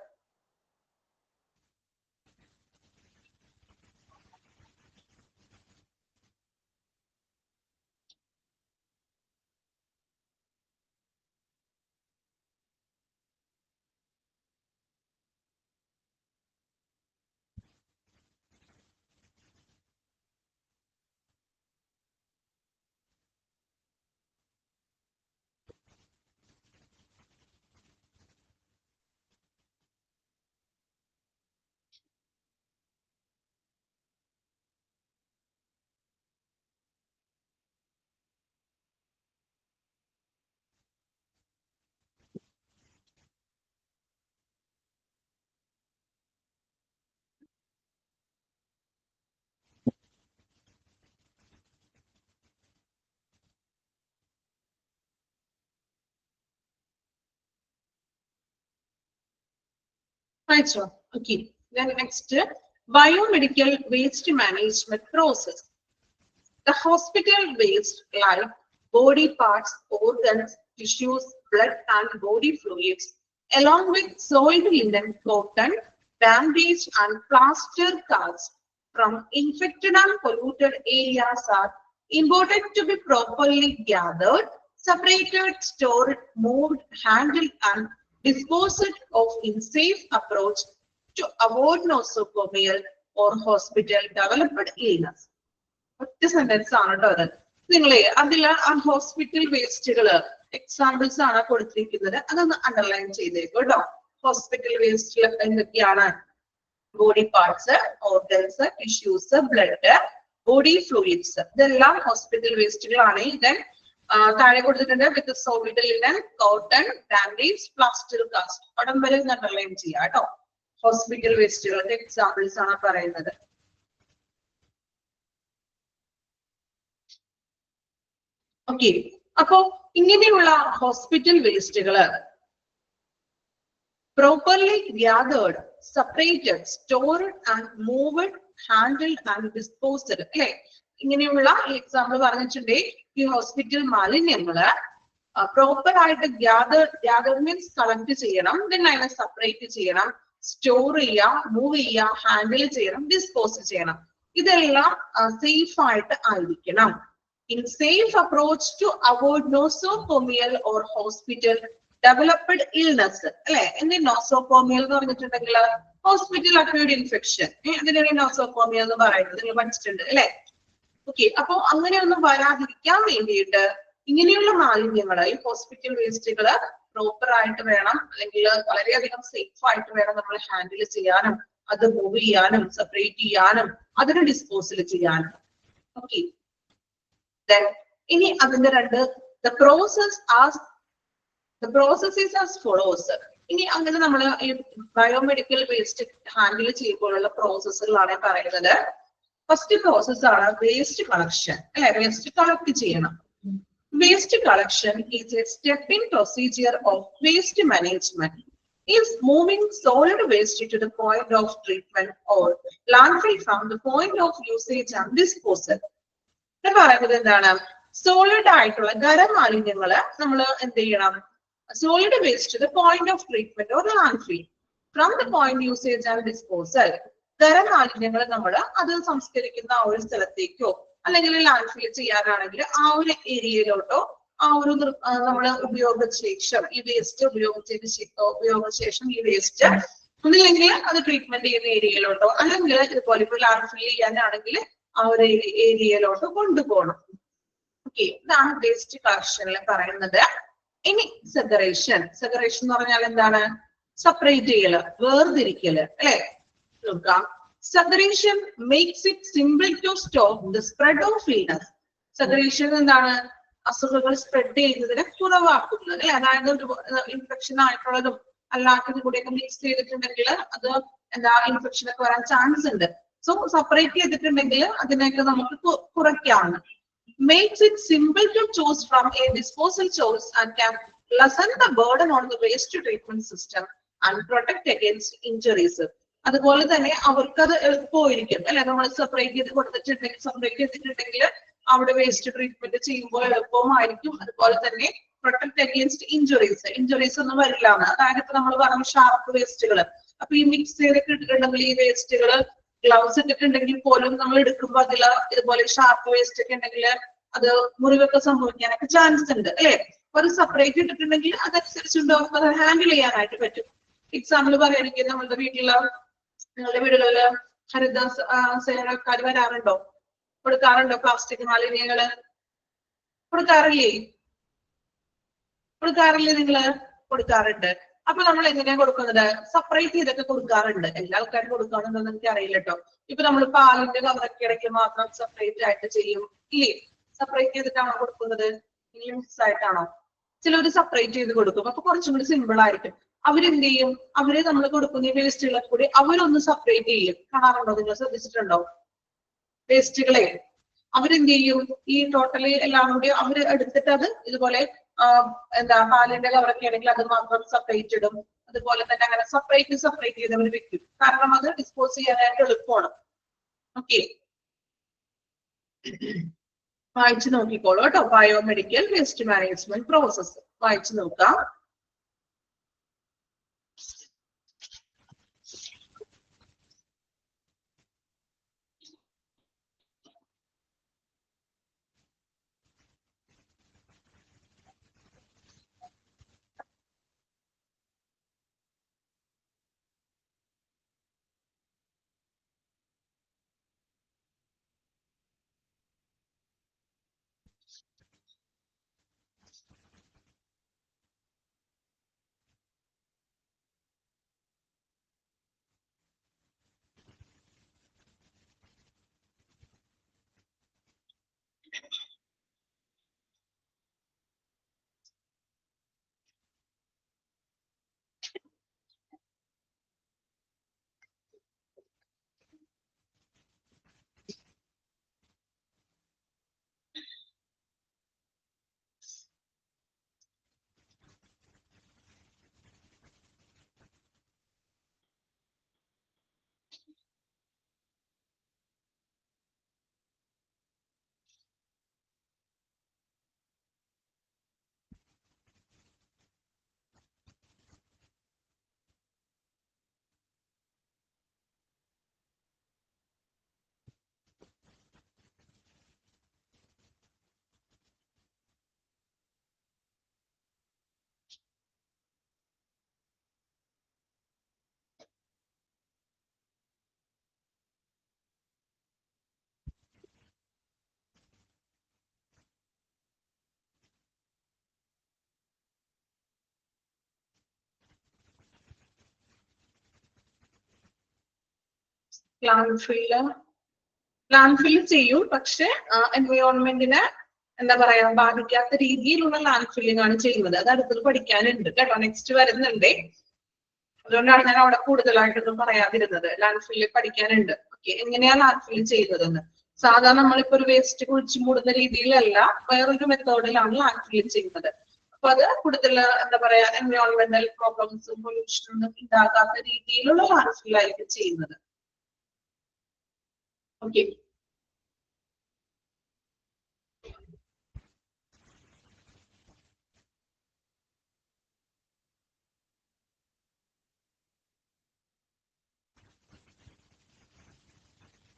Okay, then next, biomedical waste management process. The hospital waste like body parts, organs, tissues, blood and body fluids, along with soiled linen, cotton, bandage and plaster casts from infected and polluted areas are imported to be properly gathered, separated, stored, moved, handled and disposed of in safe approach to avoid nosocomial or hospital developed illness. ഒറ്റ sentence ആണ് കേട്ടോ അത്. നിങ്ങളെ അതില് ആ hospital വേസ്റ്റുകള് examples ആണ് കൊടുത്തിരിക്കുന്നത്. അതൊന്ന് അണ്ടർലൈൻ ചെയ്തേക്കും കേട്ടോ. ഹോസ്പിറ്റൽ വേസ്റ്റിൽ എന്തൊക്കെയാണ്? Body parts, organs, tissues, blood, body fluids, ഇതെല്ലാം ഹോസ്പിറ്റൽ വേസ്റ്റുകളാണ്. ദെൻ താഴെ കൊടുത്തിട്ടുണ്ട് with solid linen, cotton, bandage, plaster cast. അവിടം വരെ അണ്ടർലൈൻ ചെയ്യാം കേട്ടോ. ഹോസ്പിറ്റൽ വേസ്റ്റുകളുടെ എക്സാമ്പിൾസ് ആണ് പറയുന്നത്. ഓക്കെ, അപ്പോ ഇങ്ങനെയുള്ള hospital വേസ്റ്റുകള് properly gathered, separated, stored and moved, handled and disposed. അല്ലെ, ഇങ്ങനെയുള്ള എക്സാമ്പിൾ പറഞ്ഞിട്ടുണ്ട്. ഈ ഹോസ്പിറ്റൽ മാലിന്യങ്ങള് പ്രോപ്പർ ആയിട്ട് ഗ്യാദർ മീൻസ് കളക്ട് ചെയ്യണം, then അതിനെ സെപ്പറേറ്റ് ചെയ്യണം, സ്റ്റോർ ചെയ്യാം, മൂവ് ചെയ്യാം, ഹാൻഡിൽ ചെയ്യണം, ഡിസ്പോസ് ചെയ്യണം. ഇതെല്ലാം സേഫ് ആയിട്ട് ആയിരിക്കണം. In safe approach to avoid nosocomial or hospital developed illness. അല്ലെ, എന്ത് നോസോകോമിയൽ എന്ന് പറഞ്ഞിട്ടുണ്ടെങ്കിൽ ഹോസ്പിറ്റൽ അക്യൂർഡ് ഇൻഫെക്ഷൻ, ഇതിനാണ് നോസോകോമിയ എന്ന് പറയുന്നത്. നിങ്ങൾ പഠിച്ചിട്ടുണ്ട് അല്ലെ. ഓക്കെ, അപ്പൊ അങ്ങനെയൊന്നും വരാതിരിക്കാൻ വേണ്ടിയിട്ട് ഇങ്ങനെയുള്ള മാലിന്യങ്ങള്, ഈ ഹോസ്പിറ്റൽ വേസ്റ്റുകള് പ്രോപ്പർ ആയിട്ട് വേണം, അല്ലെങ്കിൽ വളരെയധികം സേഫ് ആയിട്ട് വേണം നമ്മൾ ഹാൻഡിൽ ചെയ്യാനും, അത് മൂവ് ചെയ്യാനും, സെപ്പറേറ്റ് ചെയ്യാനും, അതിന് ഡിസ്പോസൽ ചെയ്യാനും. ഓക്കെ, ഇനി അതിന്റെ രണ്ട് the process is as follows. ഇനി അങ്ങനെ നമ്മൾ ഈ ബയോമെഡിക്കൽ വേസ്റ്റ് ഹാൻഡിൽ ചെയ്യുമ്പോഴുള്ള പ്രോസസ്സുകളാണ് പറയുന്നത്. ഫസ്റ്റ് പ്രോസസ് ആണ് വേസ്റ്റ് കളക്ഷൻ. അല്ലെ, വേസ്റ്റ് കളക്ട് ചെയ്യണം. Waste collection is A step in procedure of waste management. Is moving solid waste to the point of treatment or landfill from the point of usage and disposal. പറയുന്നത് എന്താണ്? Solid ആയിട്ടുള്ള ഖരമാലിന്യങ്ങള് നമ്മൾ എന്ത് ചെയ്യണം? Solid waste the point of treatment or landfill from the point usage and disposal. ഖരമാലിന്യങ്ങൾ നമ്മൾ അത് സംസ്കരിക്കുന്ന ആ ഒരു സ്ഥലത്തേക്കോ അല്ലെങ്കിൽ ലാൻഡ്ഫിൽ ചെയ്യാനാണെങ്കിൽ ആ ഒരു ഏരിയയിലോട്ടോ ആ ഒരു നമ്മൾ ഉപയോഗശേഷം ഈ വേസ്റ്റ് ഉപയോഗശേഷം ഈ വേസ്റ്റ് ഒന്നില്ലെങ്കിൽ അത് ട്രീറ്റ്മെന്റ് ചെയ്യുന്ന ഏരിയയിലോട്ടോ അല്ലെങ്കിൽ ഇതുപോലെ ഇപ്പൊ ലാൻഡ്ഫിൽ ചെയ്യാനാണെങ്കിൽ ആ ഒരു ഏരിയയിലോട്ട് കൊണ്ടുപോകണം. ഓക്കെ, ഇതാണ് വേസ്റ്റ് കളക്ഷനിൽ പറയുന്നത്. ഇനി സെപ്പറേഷൻ. സെപ്പറേഷൻ എന്ന് പറഞ്ഞാൽ എന്താണ്? സെപ്പറേറ്റ് ചെയ്യല്, വേർതിരിക്കല്. അല്ലെ, നോക്കാം. Separation makes it simple to stop the spread of illness. Separation എന്താണ്? അസുഖങ്ങൾ സ്പ്രെഡ് ചെയ്യുന്നതിനെ കുറവാക്കുന്നത്. അല്ലെ, അതായത് ഇൻഫെക്ഷൻ ആയിട്ടുള്ളതും അല്ലാത്തതും കൂടെയൊക്കെ മിക്സ് ചെയ്തിട്ടുണ്ടെങ്കിൽ അത് എന്താ ഇൻഫെക്ഷൻ ഒക്കെ വരാൻ ചാൻസ് ഉണ്ട്. സോ സെപ്പറേറ്റ് ചെയ്തിട്ടുണ്ടെങ്കിൽ അതിനെയൊക്കെ നമുക്ക് കുറയ്ക്കാവുന്ന. Makes it simple to choose from a disposal source and can lessen the burden on the waste treatment system and protect against injuries. അതുപോലെ തന്നെ അവർക്കത് എളുപ്പമായിരിക്കും. അല്ലെ, നമ്മൾ സെപ്പറേറ്റ് ചെയ്തിട്ടുണ്ടെങ്കിൽ അവിടെ വേസ്റ്റ് ട്രീറ്റ്മെന്റ് ചെയ്യുമ്പോൾ എളുപ്പമായിരിക്കും. അതുപോലെ തന്നെ പ്രൊട്ടക്ട് അഗെയിൻസ്റ്റ് ഇഞ്ചുറീസ്. ഇഞ്ചുറീസ് ഒന്നും വരില്ല. അതായത് ഇപ്പൊ നമ്മൾ പറഞ്ഞു ഷാർപ്പ് വേസ്റ്റുകൾ. അപ്പൊ ഈ മിക്സ് ചെയ്തിട്ട് ഇട്ടിട്ടുണ്ടെങ്കിൽ ഈ വേസ്റ്റുകൾ ഗ്ലൗസ് ഇട്ടിട്ടുണ്ടെങ്കിൽ പോലും നമ്മൾ എടുക്കുമ്പോൾ അതില് ഇതുപോലെ ഷാർപ്പ് വേസ്റ്റ് ഒക്കെ ഉണ്ടെങ്കിൽ അത് മുറിവൊക്കെ സംഭവിക്കാനൊക്കെ ചാൻസ് ഉണ്ട്. അല്ലെ, ഒരു സെപ്പറേറ്റ് ഇട്ടിട്ടുണ്ടെങ്കിൽ അതനുസരിച്ചുണ്ട് അത് ഹാൻഡിൽ ചെയ്യാനായിട്ട് പറ്റും. എക്സാമ്പിൾ പറയുകയാണെങ്കിൽ നിങ്ങളുടെ വീടുകളില് ഹരിത സേനക്കാർ വരാറുണ്ടോ? കൊടുക്കാറുണ്ടോ? പ്ലാസ്റ്റിക് മാലിന്യങ്ങള് കൊടുക്കാറില്ലേ? നിങ്ങള് കൊടുക്കാറുണ്ട്. അപ്പൊ നമ്മൾ എങ്ങനെയാ കൊടുക്കുന്നത്? സെപ്പറേറ്റ് ചെയ്തൊക്കെ കൊടുക്കാറുണ്ട്. എല്ലാ ആൾക്കാരും കൊടുക്കാറുണ്ടെന്ന് എനിക്ക് അറിയില്ല കേട്ടോ. ഇപ്പൊ നമ്മൾ പാലിന്റെ കവറൊക്കെ ഇടയ്ക്ക് മാത്രം സെപ്പറേറ്റ് ആയിട്ട് ചെയ്യും ഇല്ലേ? സെപ്പറേറ്റ് ചെയ്തിട്ടാണോ കൊടുക്കുന്നത്? ഇനി മിക്സ് ആയിട്ടാണോ? ചിലവര് സെപ്പറേറ്റ് ചെയ്ത് കൊടുക്കും. അപ്പൊ കുറച്ചും കൂടി സിമ്പിൾ ആയിരിക്കും. അവരെന്ത് ചെയ്യും? അവര് നമ്മൾ കൊടുക്കുന്ന വേസ്റ്റുകളൊക്കെ കൂടി അവരൊന്ന് സെപ്പറേറ്റ് ചെയ്യും. കാണാറുണ്ടോ? നിങ്ങൾ ശ്രദ്ധിച്ചിട്ടുണ്ടോ? വേസ്റ്റുകളെ അവരെന്ത് ചെയ്യും? ഈ ടോട്ടലി എല്ലാം കൂടി അവര് എടുത്തിട്ട് അത് ഇതുപോലെ എന്താ പാലിന്റെ കവറൊക്കെ ആണെങ്കിൽ അത് മാത്രം സെപ്പറേറ്റ് ഇടും. അതുപോലെ തന്നെ അങ്ങനെ സെപ്പറേറ്റ് ചെയ്ത് അവർ വെക്കും. കാരണം അത് ഡിസ്പോസ് ചെയ്യാനായിട്ട് എളുപ്പമാണ്. ഓക്കെ, വായിച്ചു നോക്കിക്കോളൂ കേട്ടോ. ബയോമെഡിക്കൽ വേസ്റ്റ് മാനേജ്മെന്റ് പ്രോസസ് വായിച്ചു നോക്കാം. ലാൻഡ് ഫില്ല് ചെയ്യും, പക്ഷെ എൻവയോൺമെന്റിനെ എന്താ പറയാ ബാധിക്കാത്ത രീതിയിലുള്ള ലാൻഡ് ഫില്ലിംഗ് ആണ് ചെയ്യുന്നത്. അത് അടുത്തത് പഠിക്കാനുണ്ട് കേട്ടോ, നെക്സ്റ്റ് വരുന്നുണ്ടേ. അതുകൊണ്ടാണ് ഞാൻ അവിടെ കൂടുതലായിട്ടൊന്നും പറയാതിരുന്നത്. ലാൻഡ് ഫില്ല് പഠിക്കാനുണ്ട്. ഓക്കെ, എങ്ങനെയാ ലാൻഡ് ഫില്ല് ചെയ്യുന്നതെന്ന്. സാധാരണ നമ്മളിപ്പോ ഒരു വേസ്റ്റ് കുഴിച്ചു മൂടുന്ന രീതിയിലല്ല, വേറൊരു മെത്തേഡിലാണ് ലാൻഡ് ഫില്ല് ചെയ്യുന്നത്. അപ്പൊ അത് കൂടുതൽ എന്താ പറയാ എൻവയോൺമെന്റൽ പ്രോബ്ലംസും പൊല്യൂഷനും ഉണ്ടാകാത്ത രീതിയിലുള്ള ലാൻഡ് ഫില്ല് ആയിരിക്കും ചെയ്യുന്നത്. ഓക്കെ,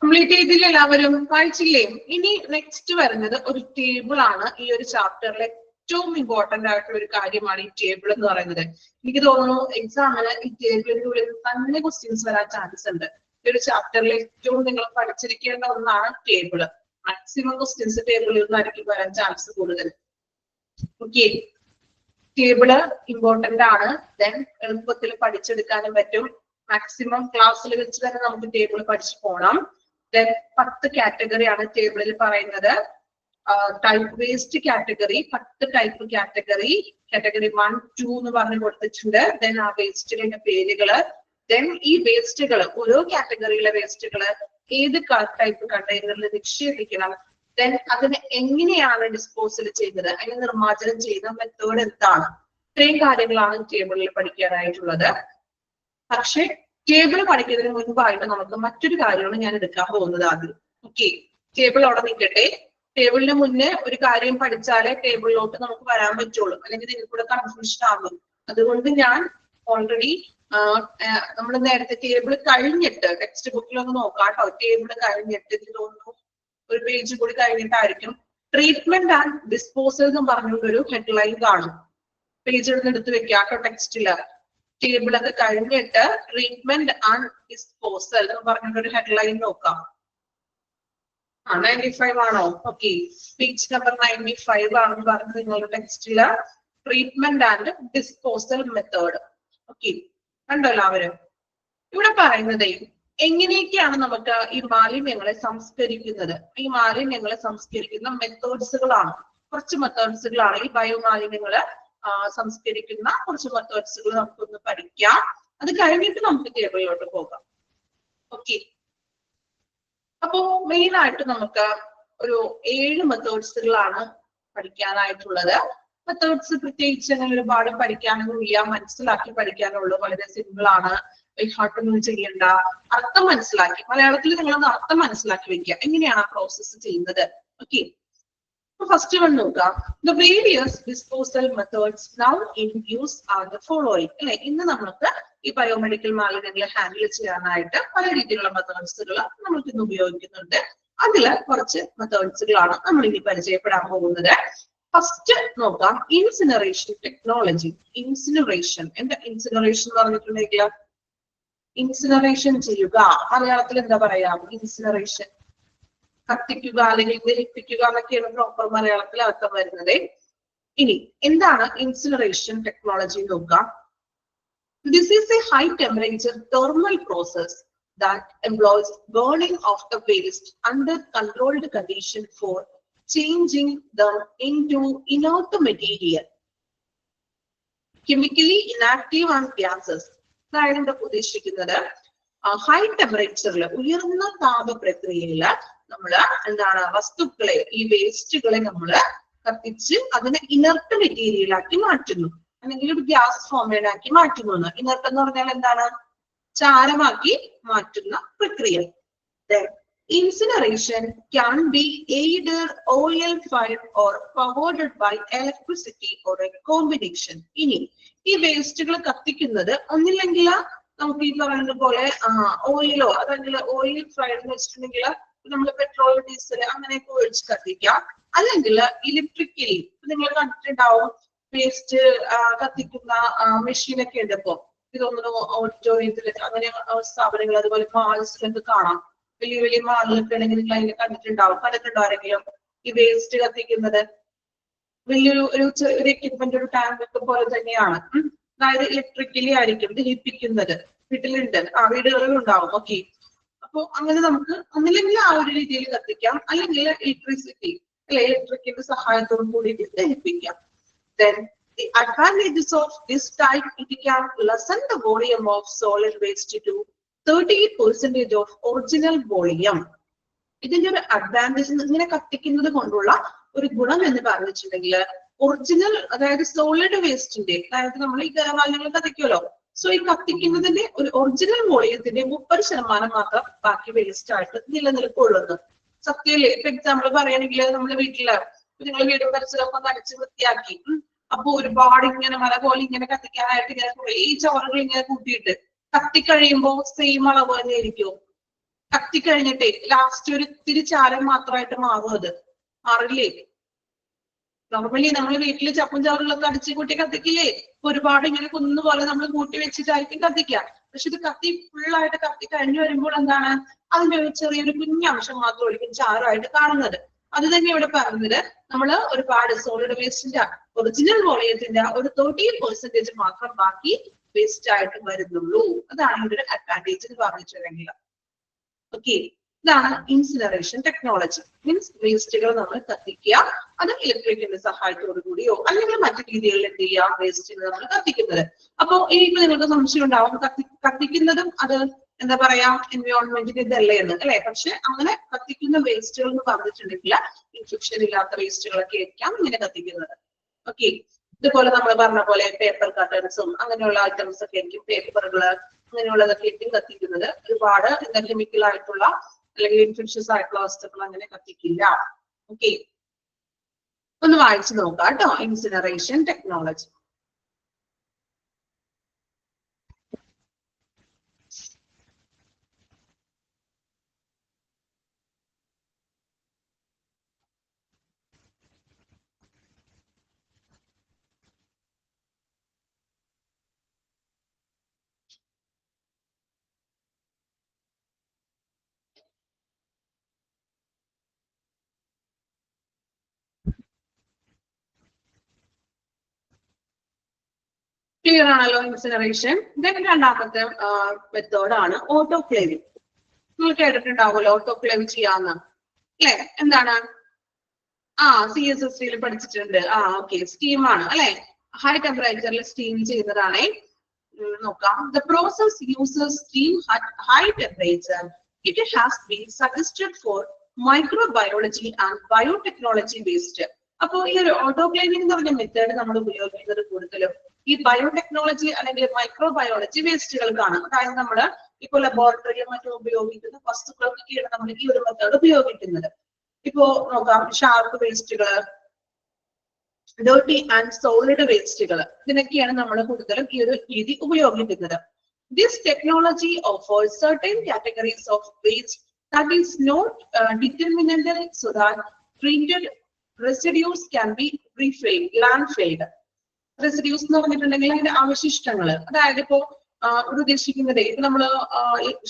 കംപ്ലീറ്റ് ചെയ്തില്ല എല്ലാവരും? വായിച്ചില്ലേ? ഇനി നെക്സ്റ്റ് വരുന്നത് ഒരു ടേബിൾ ആണ്. ഈ ഒരു ചാപ്റ്ററിലെ ഏറ്റവും ഇമ്പോർട്ടന്റ് ആയിട്ടുള്ള ഒരു കാര്യമാണ് ഈ ടേബിൾ എന്ന് പറയുന്നത്. എനിക്ക് തോന്നുന്നു എക്സാമിന് ഈ ടേബിളിന്റെ ഉള്ളിൽ തന്നെ ക്വസ്റ്റ്യൻസ് വരാൻ ചാൻസ് ഉണ്ട്. ഈ ഒരു ചാപ്റ്ററിൽ ഏറ്റവും നിങ്ങൾ പഠിച്ചിരിക്കേണ്ട ഒന്നാണ് ടേബിള്. മാക്സിമം ക്വസ്റ്റ്യൻസ് ടേബിളിൽ നിന്നായിരിക്കും വരാൻ ചാൻസ് കൂടുതൽ. ഓക്കെ, ടേബിള് ഇമ്പോർട്ടന്റ് ആണ്. ദെൻ എളുപ്പത്തിൽ പഠിച്ചെടുക്കാനും പറ്റും. മാക്സിമം ക്ലാസ്സിൽ വെച്ച് തന്നെ നമുക്ക് ടേബിൾ പഠിച്ചു പോകണം. ദെൻ 10 കാറ്റഗറിയാണ് ടേബിളിൽ പറയുന്നത്. Type waste category 10 type category 1, 2 എന്ന് പറഞ്ഞു കൊടുത്തിട്ടുണ്ട്. ദെൻ ആ വേസ്റ്റിന്റെ പേരുകള്, ദെൻ ഈ വേസ്റ്റുകൾ ഓരോ കാറ്റഗറിയിലെ വേസ്റ്റുകള് ഏത് ടൈപ്പ് കണ്ടെയ്നറിൽ നിക്ഷേപിക്കണം, ദെൻ അതിനെ എങ്ങനെയാണ് ഡിസ്പോസൽ ചെയ്യുന്നത്, അതിനെ നിർമ്മാർജ്ജനം ചെയ്യുന്ന മെത്തേഡ് എന്താണ്, ഇത്രയും കാര്യങ്ങളാണ് ടേബിളിൽ പഠിക്കാനായിട്ടുള്ളത്. പക്ഷെ ടേബിൾ പഠിക്കുന്നതിന് മുൻപായിട്ട് നമുക്ക് മറ്റൊരു കാര്യമാണ് ഞാൻ എടുക്കാൻ പോകുന്നത് ആദ്യം. ഓക്കെ, ടേബിൾ അവിടെ നിൽക്കട്ടെ. ടേബിളിന് മുന്നേ ഒരു കാര്യം പഠിച്ചാലേ ടേബിളിലോട്ട് നമുക്ക് വരാൻ പറ്റുള്ളൂ, അല്ലെങ്കിൽ നിങ്ങൾക്ക് കൂടെ കൺഫ്യൂഷൻ ആകും. അതുകൊണ്ട് ഞാൻ ഓൾറെഡി നമ്മൾ നേരത്തെ ടേബിൾ കഴിഞ്ഞിട്ട് ടെക്സ്റ്റ് ബുക്കിൽ ഒന്ന് നോക്കാം കേട്ടോ. ടേബിൾ കഴിഞ്ഞിട്ട് എനിക്ക് തോന്നുന്നു ഒരു പേജ് കൂടി കഴിഞ്ഞിട്ടായിരിക്കും ട്രീറ്റ്മെന്റ് ആൻഡ് ഡിസ്പോസൽ എന്ന് പറഞ്ഞൊരു ഹെഡ്ലൈൻ കാണും. പേജ് എടുത്ത് വെക്കാം കേട്ടോ ടെക്സ്റ്റില്. ടേബിൾ ഒക്കെ കഴിഞ്ഞിട്ട് ട്രീറ്റ്മെന്റ് ആൻഡ് ഡിസ്പോസൽ എന്ന് പറഞ്ഞൊരു ഹെഡ്ലൈൻ നോക്കാം. 95 ആണോ? ഓക്കെ, പേജ് നമ്പർ 95 ആണെന്ന് പറഞ്ഞ് നിങ്ങളുടെ ടെക്സ്റ്റില് treatment and disposal method. Okay, കണ്ടോ എല്ലാവരും? ഇവിടെ പറയുന്നത് എങ്ങനെയൊക്കെയാണ് നമുക്ക് ഈ മാലിന്യങ്ങളെ സംസ്കരിക്കുന്നത്. ഈ മാലിന്യങ്ങളെ സംസ്കരിക്കുന്ന മെത്തേഡ്സുകളാണ്. കുറച്ച് മെത്തേഡ്സുകളാണ് ഈ ബയോമാലിന്യങ്ങള് സംസ്കരിക്കുന്ന കുറച്ച് മെത്തേഡ്സുകൾ നമുക്കൊന്ന് പഠിക്കാം. അത് കഴിഞ്ഞിട്ട് നമുക്ക് ടേബിളിലോട്ട് പോകാം. ഓക്കെ, അപ്പോ മെയിൻ ആയിട്ട് നമുക്ക് ഒരു 7 മെത്തേഡ്സുകളാണ് പഠിക്കാനായിട്ടുള്ളത്. മെത്തേഡ്സ് പ്രത്യേകിച്ച് അങ്ങനെ ഒരുപാട് പഠിക്കാനൊന്നും ഇല്ല, മനസ്സിലാക്കി പഠിക്കാനുള്ളൂ. വളരെ സിമ്പിൾ ആണ്, ഹാർട്ടൊന്നും ചെയ്യണ്ട. അർത്ഥം മനസ്സിലാക്കി, മലയാളത്തിൽ നിങ്ങളൊന്ന് അർത്ഥം മനസ്സിലാക്കി വെക്കുക, എങ്ങനെയാണ് ആ പ്രോസസ്സ് ചെയ്യുന്നത്. ഓക്കെ, ഫസ്റ്റ് വൺ നോക്കാം. The various disposal methods now in use are the following. അല്ലെ, ഇന്ന് നമുക്ക് ഈ ബയോമെഡിക്കൽ മാലിന്യങ്ങളെ ഹാൻഡിൽ ചെയ്യാനായിട്ട് പല രീതിയിലുള്ള മെത്തേഡ്സുകൾ നമുക്ക് ഇന്ന് ഉപയോഗിക്കുന്നുണ്ട്. അതില് കുറച്ച് മെത്തേഡ്സുകളാണ് നമ്മൾ ഇനി പരിചയപ്പെടാൻ പോകുന്നത്. ഫസ്റ്റ് നോക്കാം, ഇൻസിനറേഷൻ ടെക്നോളജി. ഇൻസിനറേഷൻ, എന്താ ഇൻസിനറേഷൻ എന്ന് പറഞ്ഞിട്ടുണ്ടെങ്കിൽ ഇൻസിനറേഷൻ ചെയ്യുക. മലയാളത്തിൽ എന്താ പറയാ? ഇൻസിനറേഷൻ, കത്തിക്കുക അല്ലെങ്കിൽ ദഹിപ്പിക്കുക എന്നൊക്കെയാണ് പ്രോപ്പർ മലയാളത്തിൽ അർത്ഥം വരുന്നത്. ഇനി എന്താണ് ഇൻസിനറേഷൻ ടെക്നോളജി നോക്കാം. This is a high temperature thermal process that employs burning of the waste under controlled condition for changing them into inert material, chemically inactive and gases. അതായത് എന്താ ഉദ്ദേശിക്കുന്നത്, ഹൈ ടെമ്പറേച്ചറിൽ ഉയർന്ന താപ പ്രക്രിയയില് നമ്മള് എന്താണ് വസ്തുക്കളെ, ഈ വേസ്റ്റുകളെ നമ്മള് കത്തിച്ച് അതിനെ ഇനർട്ട് മെറ്റീരിയൽ ആക്കി മാറ്റുന്നു, അല്ലെങ്കിൽ ഒരു ഗ്യാസ് ഫോർമേഡ് ആക്കി മാറ്റുന്നു. ഇനർട്ട് എന്ന് പറഞ്ഞാൽ എന്താണ്? ചാരമാക്കി മാറ്റുന്ന പ്രക്രിയ. Incineration can be either oil fired or powered by electricity or a combination. ഇനി ഈ വേസ്റ്റുകൾ കത്തിക്കുന്നത് ഒന്നില്ലെങ്കിൽ നമുക്ക് ഈ പറയുന്ന പോലെ ഓയിലോ അല്ലെങ്കിൽ ഓയിൽ ഫ്രൈഡ് എന്ന് വെച്ചിട്ടുണ്ടെങ്കിൽ നമ്മൾ പെട്രോൾ, ഡീസൽ അങ്ങനെയൊക്കെ ഒഴിച്ച് കത്തിക്കാം. അല്ലെങ്കിൽ ഇലക്ട്രിക്കലി നിങ്ങൾ കണ്ടിട്ടുണ്ടാവും വേസ്റ്റ് കത്തിക്കുന്ന മെഷീനൊക്കെ ഉണ്ട്. ഇപ്പൊ ഇതൊന്നും ഓഡിറ്റോറിയത്തിൽ അങ്ങനെ സ്ഥാപനങ്ങൾ, അതുപോലെ മാൾസിലൊക്കെ കാണാം. വലിയ വലിയ മാളിലൊക്കെ ആണെങ്കിൽ നിങ്ങൾ അതിനെ കണ്ടിട്ടുണ്ടോ ആരെങ്കിലും ഈ വേസ്റ്റ് കത്തിക്കുന്നത്? വലിയൊരു ഒരു എക്യുപ്മെന്റ്, ഒരു ടാങ്ക് ഒക്കെ പോലെ തന്നെയാണ്. അതായത് ഇലക്ട്രിക്കലി ആയിരിക്കും ദഹിപ്പിക്കുന്നത്. വീട്ടിലുണ്ട്, വീടുകളിൽ ഉണ്ടാവും. ഓക്കെ, അപ്പൊ അങ്ങനെ നമുക്ക് ഒന്നില്ലെങ്കിൽ ആ ഒരു രീതിയിൽ കത്തിക്കാം, അല്ലെങ്കിൽ ഇലക്ട്രിസിറ്റി അല്ലെ ഇലക്ട്രിക്കിന്റെ സഹായത്തോടു കൂടിയിട്ട് ദഹിപ്പിക്കാം. Then the advantages of this type, it can lessen the volume of solid waste to 30% of original volume. ഇതിന്റെ ഒരു അഡ്വാൻറ്റേജ് ഇങ്ങനെ കത്തിക്കുന്നത് കൊണ്ടുള്ള ഒരു ഗുണം എന്ന് പറഞ്ഞിട്ടുണ്ടെങ്കിൽ ഒറിജിനൽ അതായത് സോളിഡ് വേസ്റ്റിന്റെ അതായത് നമ്മൾ ഈ കരമാലിന്യങ്ങൾ കത്തിക്കുമല്ലോ, സോ ഈ കത്തിക്കുന്നതിന്റെ ഒരു ഒറിജിനൽ വോളിയത്തിന്റെ 30% മാത്രം ബാക്കി വേസ്റ്റ് ആയിട്ട് നിലനിൽക്കുള്ളത്. സത്യല്ലേ? ഇപ്പൊ എക്സാമ്പിൾ പറയുകയാണെങ്കിൽ നമ്മുടെ വീട്ടില് നിങ്ങൾ വീടും പരിസരമൊക്കെ നനച്ച് വൃത്തിയാക്കി, അപ്പൊ ഒരുപാട് ഇങ്ങനെ മല പോലെ ഇങ്ങനെ കത്തിക്കാനായിട്ട് ഇങ്ങനെ കുറെ ചോറുകൾ ഇങ്ങനെ കൂട്ടിയിട്ട് കത്തിക്കഴിയുമ്പോ സെയിം അളവ് തന്നെ ആയിരിക്കും. കത്തിക്കഴിഞ്ഞിട്ടേ ലാസ്റ്റ് ഒരു ഇത്തിരി ചാരം മാത്രമായിട്ട് മാറും, അത് മാറില്ലേ? നോർമലി നമ്മൾ വീട്ടില് ചപ്പും ചാറുകളൊക്കെ അടിച്ചു കൂട്ടി കത്തിക്കില്ലേ, ഒരുപാട് ഇങ്ങനെ കുന്നുപോലെ നമ്മൾ കൂട്ടി വെച്ചിട്ടായിരിക്കും കത്തിക്കുക. പക്ഷെ ഇത് കത്തി ഫുള്ളായിട്ട് കത്തി കഴിഞ്ഞു വരുമ്പോൾ എന്താണ്, അതിന്റെ ഒരു ചെറിയൊരു കുഞ്ഞംശം മാത്രമായിരിക്കും ചാരമായിട്ട് കാണുന്നത്. അത് തന്നെ ഇവിടെ പറഞ്ഞത്, നമ്മൾ ഒരുപാട് സോളിഡ് വേസ്റ്റിന്റെ ഒറിജിനൽ വോളിയത്തിന്റെ ഒരു 30% മാത്രം ബാക്കി വേസ്റ്റ് ആയിട്ട് വരുന്നുള്ളൂ. അതാണ് ഇവിടെ ഒരു അഡ്വാൻറ്റേജ് എന്ന് പറഞ്ഞിട്ടുണ്ടെങ്കിൽ. ഓക്കെ, ഇതാണ് ഇൻസിനറേഷൻ ടെക്നോളജി. മീൻസ് വേസ്റ്റുകൾ നമ്മൾ കത്തിക്കുക, അത് ഇലക്ട്രിക്കിന്റെ സഹായത്തോടു കൂടിയോ അല്ലെങ്കിൽ മറ്റു രീതികളിൽ എന്ത് ചെയ്യാം, വേസ്റ്റുകൾ നമ്മൾ കത്തിക്കുന്നത്. അപ്പൊ ഇനിയിപ്പോ നിങ്ങൾക്ക് സംശയം ഉണ്ടാവും, കത്തിക്കുന്നതും അത് എന്താ പറയാ എൻവയോൺമെന്റിന് ഇതല്ലേ എന്ന് അല്ലെ. പക്ഷെ അങ്ങനെ കത്തിക്കുന്ന വേസ്റ്റുകൾ എന്ന് പറഞ്ഞിട്ടുണ്ടെങ്കിൽ ഇൻഫെക്ഷൻ ഇല്ലാത്ത വേസ്റ്റുകളൊക്കെ ആയിരിക്കാം ഇങ്ങനെ കത്തിക്കുന്നത്. ഓക്കെ, ഇതുപോലെ നമ്മൾ പറഞ്ഞ പോലെ പേപ്പർ കട്ടൻസും അങ്ങനെയുള്ള ഐറ്റംസ് ഒക്കെ ആയിരിക്കും, പേപ്പറുകള് അങ്ങനെയുള്ളതൊക്കെ ആയിരിക്കും കത്തിക്കുന്നത്. ഒരുപാട് എന്താ കെമിക്കൽ ആയിട്ടുള്ള അല്ലെങ്കിൽ ഇൻഫെക്ഷൻസ് ആയിട്ടുള്ള വസ്തുക്കൾ അങ്ങനെ കത്തിക്കില്ല. ഓക്കെ, ഒന്ന് വായിച്ചു നോക്കാം കേട്ടോ, ഇൻസിനറേഷൻ ടെക്നോളജി. ക്ലിയർ ആണല്ലോ ഇൻസിനറേഷൻ. ദെൻ രണ്ടാമത്തെ മെത്തേഡാണ് ഓട്ടോക്ലേവിംഗ്. നിങ്ങൾ കേട്ടിട്ടുണ്ടാവുമല്ലോ ഓട്ടോക്ലേവ് ചെയ്യാന്ന് അല്ലെ. എന്താണ്? CSST പഠിച്ചിട്ടുണ്ട്. ഓക്കെ, സ്റ്റീമാണ് അല്ലെ, ഹൈ ടെമ്പറേച്ചറിൽ സ്റ്റീം ചെയ്യുന്നതാണ്. നോക്കാം. The process uses steam at high temperature. It has been suggested for microbiology and biotechnology waste. അപ്പോ ഈ ഒരു ഓട്ടോക്ലേവിംഗ് എന്ന് പറഞ്ഞ മെത്തേഡ് നമ്മൾ ഉപയോഗിക്കുന്നത് കൂടുതലും ഈ ബയോടെക്നോളജി അല്ലെങ്കിൽ മൈക്രോബയോളജി വേസ്റ്റുകൾക്കാണ്. അതായത് നമ്മൾ ഇപ്പോൾ ലബോറട്ടറിയിലും മറ്റും ഉപയോഗിക്കുന്ന വസ്തുക്കൾക്കൊക്കെയാണ് നമ്മൾ ഈ ഒരു മെത്തേഡ് ഉപയോഗിക്കുന്നത്. ഇപ്പോ നോക്കാം, ഷാർപ്പ് വേസ്റ്റുകൾ, ഡേർട്ടി ആൻഡ് സോളിഡ് വേസ്റ്റുകൾ, ഇതിനൊക്കെയാണ് നമ്മൾ കൂടുതലും ഈ ഒരു രീതി ഉപയോഗിക്കുന്നത്. This technology offers certain categories of waste that is not determinable, so that treated residues can be refilled, landfilled. Residues എന്ന് പറഞ്ഞിട്ടുണ്ടെങ്കിൽ അതിന്റെ അവശിഷ്ടങ്ങൾ, അതായത് ഇപ്പോ ഉദ്ദേശിക്കുന്നത് ഇപ്പൊ നമ്മള്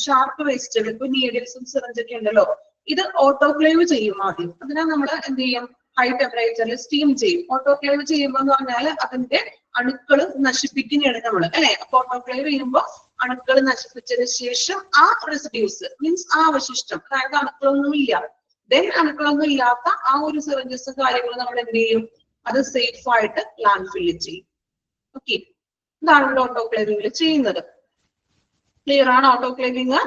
ഷാർപ്പ് വേസ്റ്റുകൾ, ഇപ്പൊ നീഡിൽസും സിറിഞ്ചൊക്കെ ഉണ്ടല്ലോ, ഇത് ഓട്ടോക്ലേവ് ചെയ്യും ആദ്യം. അതിനാ നമ്മൾ എന്ത് ചെയ്യും, ഹൈ ടെമ്പറേച്ചറിൽ സ്റ്റീം ചെയ്യും. ഓട്ടോക്ലേവ് ചെയ്യുമ്പോൾ എന്ന് പറഞ്ഞാൽ അതിന്റെ അണുക്കൾ നശിപ്പിക്കുന്നതാണ് നമ്മൾ അല്ലെ. അപ്പൊ ഓട്ടോക്ലേവ് ചെയ്യുമ്പോൾ അണുക്കൾ നശിപ്പിച്ചതിന് ശേഷം ആ റെസിഡ്യൂസ് മീൻസ് ആ അവശിഷ്ടം, അതായത് അണുക്കളൊന്നും ഇല്ല, ദെൻ അണുക്കളൊന്നും ഇല്ലാത്ത ആ ഒരു സിറിഞ്ചസ് കാര്യങ്ങൾ നമ്മൾ എന്ത് ചെയ്യും, അത് സേഫ് ആയിട്ട് ലാൻഡ് ഫില്ല് ചെയ്യും. ഓക്കെ, ഇതാണ് ഓട്ടോക്ലേവിംഗിൽ ചെയ്യുന്നത്. ക്ലിയർ ആണ് ഓട്ടോക്ലേവിംഗ്?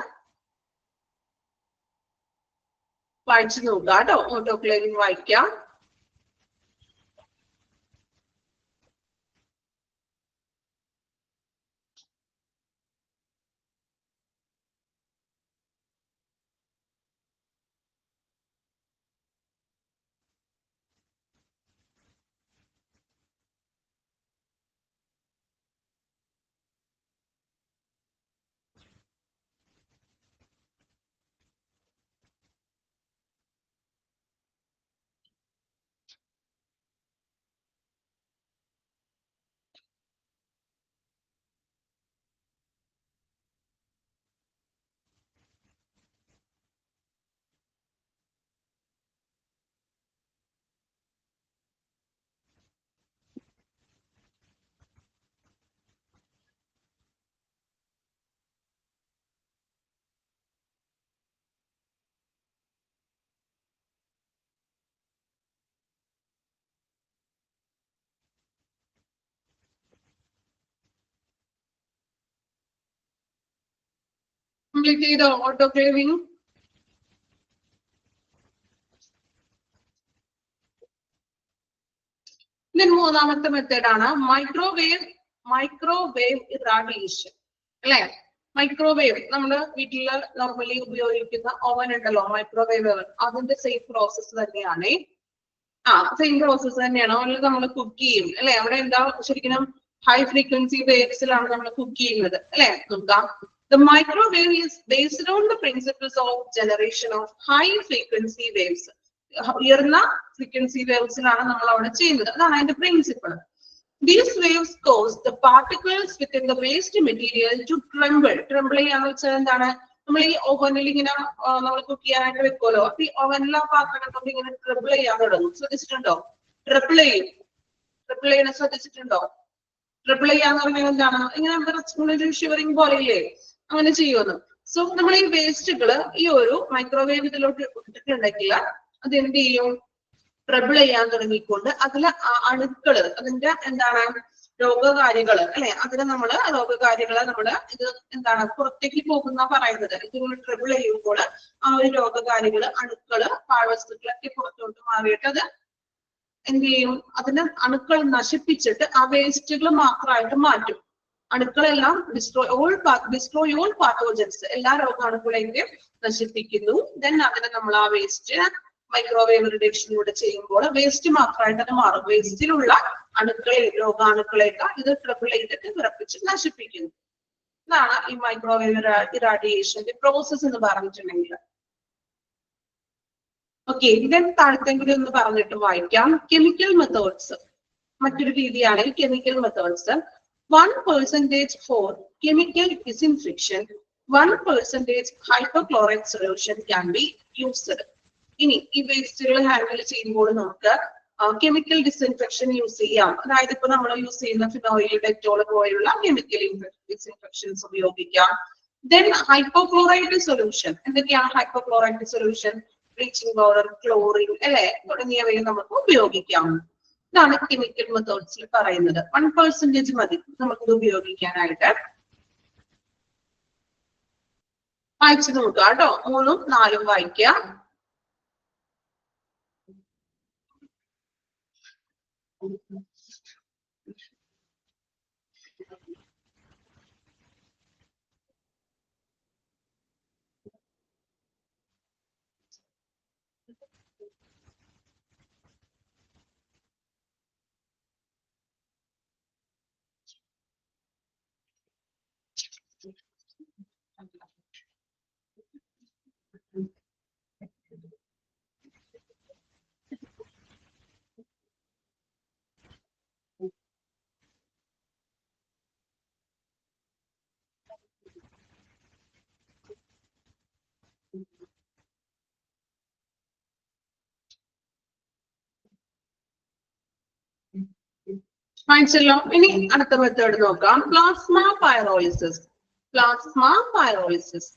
വായിച്ചു നോക്കുക കേട്ടോ, ഓട്ടോക്ലേവിംഗ് വായിക്കാം. കംപ്ലീറ്റ് ചെയ്തോ ഓട്ടോക്ലേവിംഗ്? മൂന്നാമത്തെ മെത്തേഡാണ് മൈക്രോവേവ് ഇറാഡിയേഷൻ അല്ലെ. മൈക്രോവേവ് നമ്മുടെ വീട്ടില് നോർമലി ഉപയോഗിക്കുന്ന ഓവൻ ഉണ്ടല്ലോ, മൈക്രോവേവ് ഓവൻ, അതിന്റെ സെയിം പ്രോസസ്സ് തന്നെയാണ്. സെയിം പ്രോസസ്സ് തന്നെയാണ്. ഓവനിൽ നമ്മൾ കുക്ക് ചെയ്യും അല്ലെ. അവിടെ എന്താ ശരിക്കും ഹൈ ഫ്രീക്വൻസി വേവ്സിലാണ് നമ്മൾ കുക്ക് ചെയ്യുന്നത് അല്ലെ. നോക്കാം. The microwave is based on the principles of generation of high frequency waves. ഉയർന്ന ഫ്രീക്വൻസി വേവ്സിലാണ് നമ്മൾ അവിടെ ചെയ്യുന്നത്. അതാണ് അതിന്റെ principle. These waves cause the particles within the waste material to tremble. Tremble ചെയ്യാന്ന് വെച്ചാൽ എന്താണ്? നമ്മൾ ഈ ഓവനിൽ ഇങ്ങനെ നമ്മൾ കുക്ക് ചെയ്യാനായിട്ട് വെക്കുമല്ലോ, അപ്പൊ ഈ ഓവനിലെ പാത്രങ്ങൾ കൊണ്ട് ഇങ്ങനെ ട്രിപ്പിൾ ചെയ്യാൻ തുടങ്ങും. ശ്രദ്ധിച്ചിട്ടുണ്ടോ? ട്രിപ്പിൾ ചെയ്യും. ട്രിപ്പിൾ ചെയ്യണ ശ്രദ്ധിച്ചിട്ടുണ്ടോ? ട്രിപ്പിൾ ചെയ്യാന്ന് പറഞ്ഞാൽ എന്താണ്? ഇങ്ങനെ ഷിവറിങ് പോലെയില്ലേ, അങ്ങനെ ചെയ്യുമെന്ന്. സോ നമ്മൾ ഈ വേസ്റ്റുകള് ഈ ഒരു മൈക്രോവേവ് ഇതിലോട്ട് ഇട്ടിട്ടുണ്ടെങ്കിൽ അത് എന്ത് ചെയ്യും? ട്രിപ്പിൾ ചെയ്യാൻ തുടങ്ങിക്കൊണ്ട് അതിലെ അണുക്കള്, അതിന്റെ എന്താണ് രോഗകാരികള് അല്ലെ, അതിന് നമ്മള് രോഗകാരികളെ നമ്മള് ഇത് എന്താണ് പുറത്തേക്ക് പോകുന്ന പറയുന്നത്. ഇതുപോലെ ട്രിപ്പിൾ ചെയ്യുമ്പോൾ ആ ഒരു രോഗകാരികള്, അണുക്കള്, പാഴ്വസ്തുക്കളൊക്കെ പുറത്തോട്ട് മാറിയിട്ട് അത് എന്ത് ചെയ്യും? അതിന്റെ അണുക്കൾ നശിപ്പിച്ചിട്ട് ആ വേസ്റ്റുകൾ മാത്രമായിട്ട് മാറ്റും. അണുക്കളെല്ലാം ഡിസ്ട്രോയ് ഓൾ പാത്തോജൻസ്, എല്ലാ രോഗാണുക്കളെയും നശിപ്പിക്കുന്നു. ദെൻ അതിനെ നമ്മൾ ആ വേസ്റ്റ് മൈക്രോവേവ് റിഡക്ഷനിലൂടെ ചെയ്യുമ്പോൾ വേസ്റ്റ് മാത്രമായിട്ട് അത് മാറും. വേസ്റ്റിലുള്ള അണുക്കളെ, രോഗാണുക്കളെയൊക്കെ ഇത് ട്രിപ്പിൾ ചെയ്തിട്ട് വിറപ്പിച്ച് നശിപ്പിക്കുന്നു. ഇതാണ് ഈ മൈക്രോവേവ് ഇറാഡിയേഷന്റെ പ്രോസസ് എന്ന് പറഞ്ഞിട്ടുണ്ടെങ്കിൽ. ഓക്കെ, ഇതിന്റെ താഴത്തെങ്കിലും ഒന്ന് പറഞ്ഞിട്ട് വായിക്കാം. കെമിക്കൽ മെത്തേഡ്സ്, മറ്റൊരു രീതിയാണ് chemical methods. 1% for chemical disinfection, 1% hypochlorite solution can be used. ഇനി ഈ വേസ്റ്റുകൾ ഹാൻഡിൽ ചെയ്യുമ്പോൾ നമുക്ക് കെമിക്കൽ ഡിസ്ഇൻഫെക്ഷൻ യൂസ് ചെയ്യാം. അതായത് ഇപ്പൊ നമ്മൾ യൂസ് ചെയ്യുന്ന ഫിനോയിൽ, ഡെറ്റോൾ പോലുള്ള കെമിക്കൽ ഡിസ്ഇൻഫെക്ഷൻസ് ഉപയോഗിക്കാം. ദെൻ ഹൈപ്പോക്ലോറൈറ്റ് സൊല്യൂഷൻ, എന്തൊക്കെയാണ് hypochlorite solution? Bleaching powder, chlorine അല്ലെ, തുടങ്ങിയവയും നമുക്ക് ഉപയോഗിക്കാം. ഇതാണ് കെമിക്കൽ മെത്തേഡ്സിൽ പറയുന്നത്. 1% മതി നമുക്കിത് ഉപയോഗിക്കാനായിട്ട്. വായിച്ചു നോക്കുക കേട്ടോ, 3ഉം 4ഉം വായിക്കുക. വായിച്ചല്ലോ. ഇനി അടുത്ത മെത്തേഡ് നോക്കാം. Plasma pyrolysis. പ്ലാസ്മ പൈറോളിസിസ്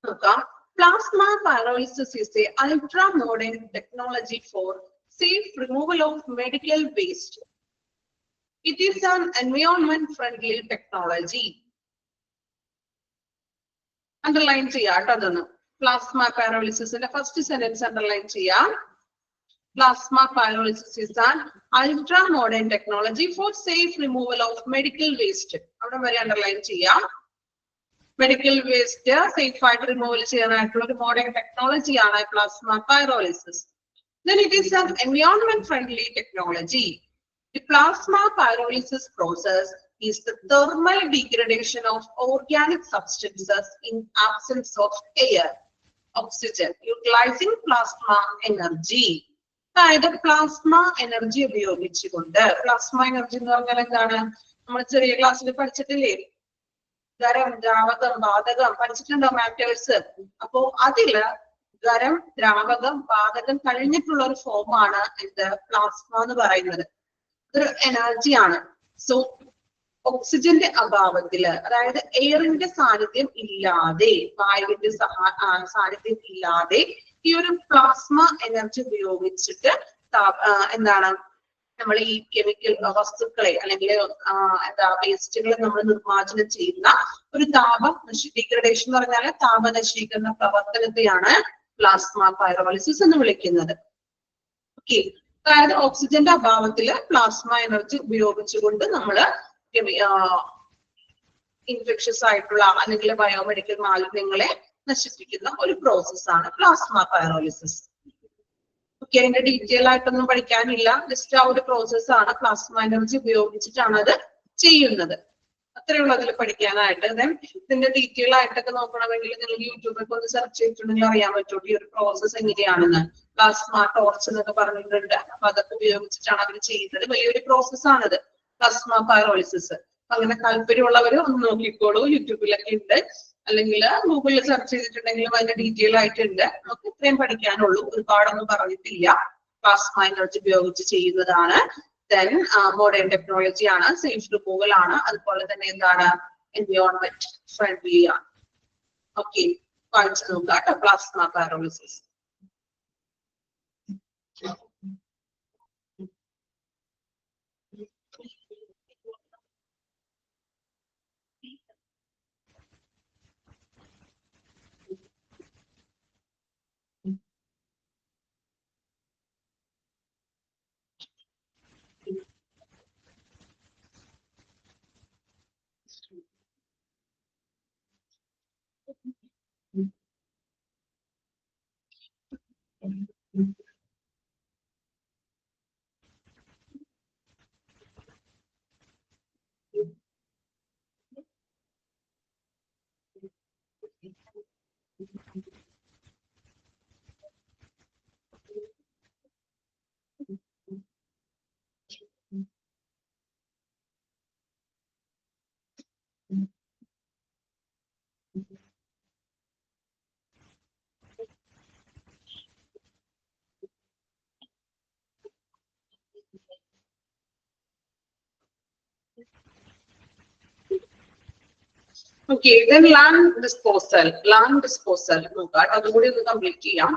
നോക്കാം. Plasma pyrolysis is a ultra-modern technology for safe removal of medical waste. It is an environment-friendly technology. Underline ചെയ്യാട്ടോ അതൊന്ന്. Plasma pyrolysis ന്റെ first sentence underline ചെയ്യാം. Plasma pyrolysis is an ultra-modern technology for safe removal of medical waste. അവിടെ വരെ underline ചെയ്യാം. Medical waste safe ആയിട്ട് removal ചെയ്യാനായിട്ടുള്ള ഒരു മോഡേൺ ടെക്നോളജിയാണ് plasma pyrolysis. Then it is an environment friendly technology. The plasma pyrolysis process is the thermal degradation of organic substances in absence of air, oxygen, utilizing plasma energy. അതായത് plasma energy ഉപയോഗിച്ചുകൊണ്ട്, plasma energy എന്ന് പറഞ്ഞാൽ എന്താണ്? നമ്മൾ ചെറിയ ക്ലാസ്സിൽ പഠിച്ചിട്ടില്ലേ? ഖരം, ദ്രാവകം, വാതകം പഠിച്ചിട്ടുണ്ടോ മാറ്റേഴ്സ്? അപ്പോ അതില് ഖരം, ദ്രാവകം, വാതകം കഴിഞ്ഞിട്ടുള്ള ഒരു ഫോമാണ് എന്ത്? പ്ലാസ്മ എന്ന് പറയുന്നത്. ഇതൊരു എനർജിയാണ്. സോ ഓക്സിജന്റെ അഭാവത്തില്, അതായത് എയറിന്റെ സാന്നിധ്യം ഇല്ലാതെ, വായുവിന്റെ സാന്നിധ്യം ഇല്ലാതെ ഈ ഒരു പ്ലാസ്മ എനർജി ഉപയോഗിച്ചിട്ട് എന്താണ് നമ്മൾ ഈ കെമിക്കൽ വസ്തുക്കളെ അല്ലെങ്കിൽ എന്താ വേസ്റ്റുകളെ നമ്മൾ നിർമ്മാർജ്ജനം ചെയ്യുന്ന ഒരു ഡിഗ്രഡേഷൻ എന്ന് പറഞ്ഞാൽ താപനശീകരണ പ്രവർത്തനത്തെയാണ് പ്ലാസ്മ പൈറോളിസിസ് എന്ന് വിളിക്കുന്നത്. ഓക്കെ, അതായത് ഓക്സിജന്റെ അഭാവത്തിൽ പ്ലാസ്മ എനർജി ഉപയോഗിച്ചുകൊണ്ട് നമ്മൾ ഇൻഫെക്ഷസ് ആയിട്ടുള്ള അല്ലെങ്കിൽ ബയോമെഡിക്കൽ മാലിന്യങ്ങളെ നശിപ്പിക്കുന്ന ഒരു പ്രോസസ്സാണ് പ്ലാസ്മ പൈറോളിസിസ്. ഓക്കെ, അതിന്റെ ഡീറ്റെയിൽ ആയിട്ടൊന്നും പഠിക്കാനില്ല, ജസ്റ്റ് ആ ഒരു പ്രോസസ്സാണ്. പ്ലാസ്മ എനർജി ഉപയോഗിച്ചിട്ടാണ് അത് ചെയ്യുന്നത്. അത്രയുള്ള അതിൽ പഠിക്കാനായിട്ട്. ദെൻ ഇതിന്റെ ഡീറ്റെയിൽ ആയിട്ടൊക്കെ നോക്കണമെങ്കിൽ നിങ്ങൾ യൂട്യൂബിൽ ഒന്ന് സെർച്ച് ചെയ്തിട്ടുണ്ടെങ്കിൽ അറിയാൻ പറ്റും ഈ ഒരു പ്രോസസ്സ് എങ്ങനെയാണെന്ന്. പ്ലാസ്മ ടോർച്ച് എന്നൊക്കെ പറഞ്ഞിട്ടുണ്ട്. അപ്പൊ അതൊക്കെ ഉപയോഗിച്ചിട്ടാണ് അവർ ചെയ്യുന്നത്. വലിയൊരു പ്രോസസ്സാണിത് പ്ലാസ്മ പൈറോളിസിസ്. അങ്ങനെ താല്പര്യമുള്ളവർ ഒന്ന് നോക്കിക്കോളൂ, യൂട്യൂബിലൊക്കെ ഉണ്ട്, അല്ലെങ്കിൽ ഗൂഗിളിൽ സെർച്ച് ചെയ്തിട്ടുണ്ടെങ്കിലും അതിന്റെ ഡീറ്റെയിൽ ആയിട്ടുണ്ട്. നമുക്ക് ഇത്രയും പഠിക്കാനുള്ളൂ, ഒരുപാടൊന്നും പറഞ്ഞിട്ടില്ല. പ്ലാസ്മ എനർജി ഉപയോഗിച്ച് ചെയ്യുന്നതാണ്. ദെൻ മോഡേൺ ടെക്നോളജി ആണ്, സേഫ് റിമൂവൽ ആണ്, അതുപോലെ തന്നെ എന്താണ് എൻവയോൺമെന്റ് ഫ്രണ്ട്ലി ആണ്. ഓക്കെ, വായിച്ചു നോക്കാം കേട്ടോ plasma pyrolysis. Okay, then land disposal. Land disposal. അതുകൂടി ഒന്ന് കംപ്ലീറ്റ് ചെയ്യാം.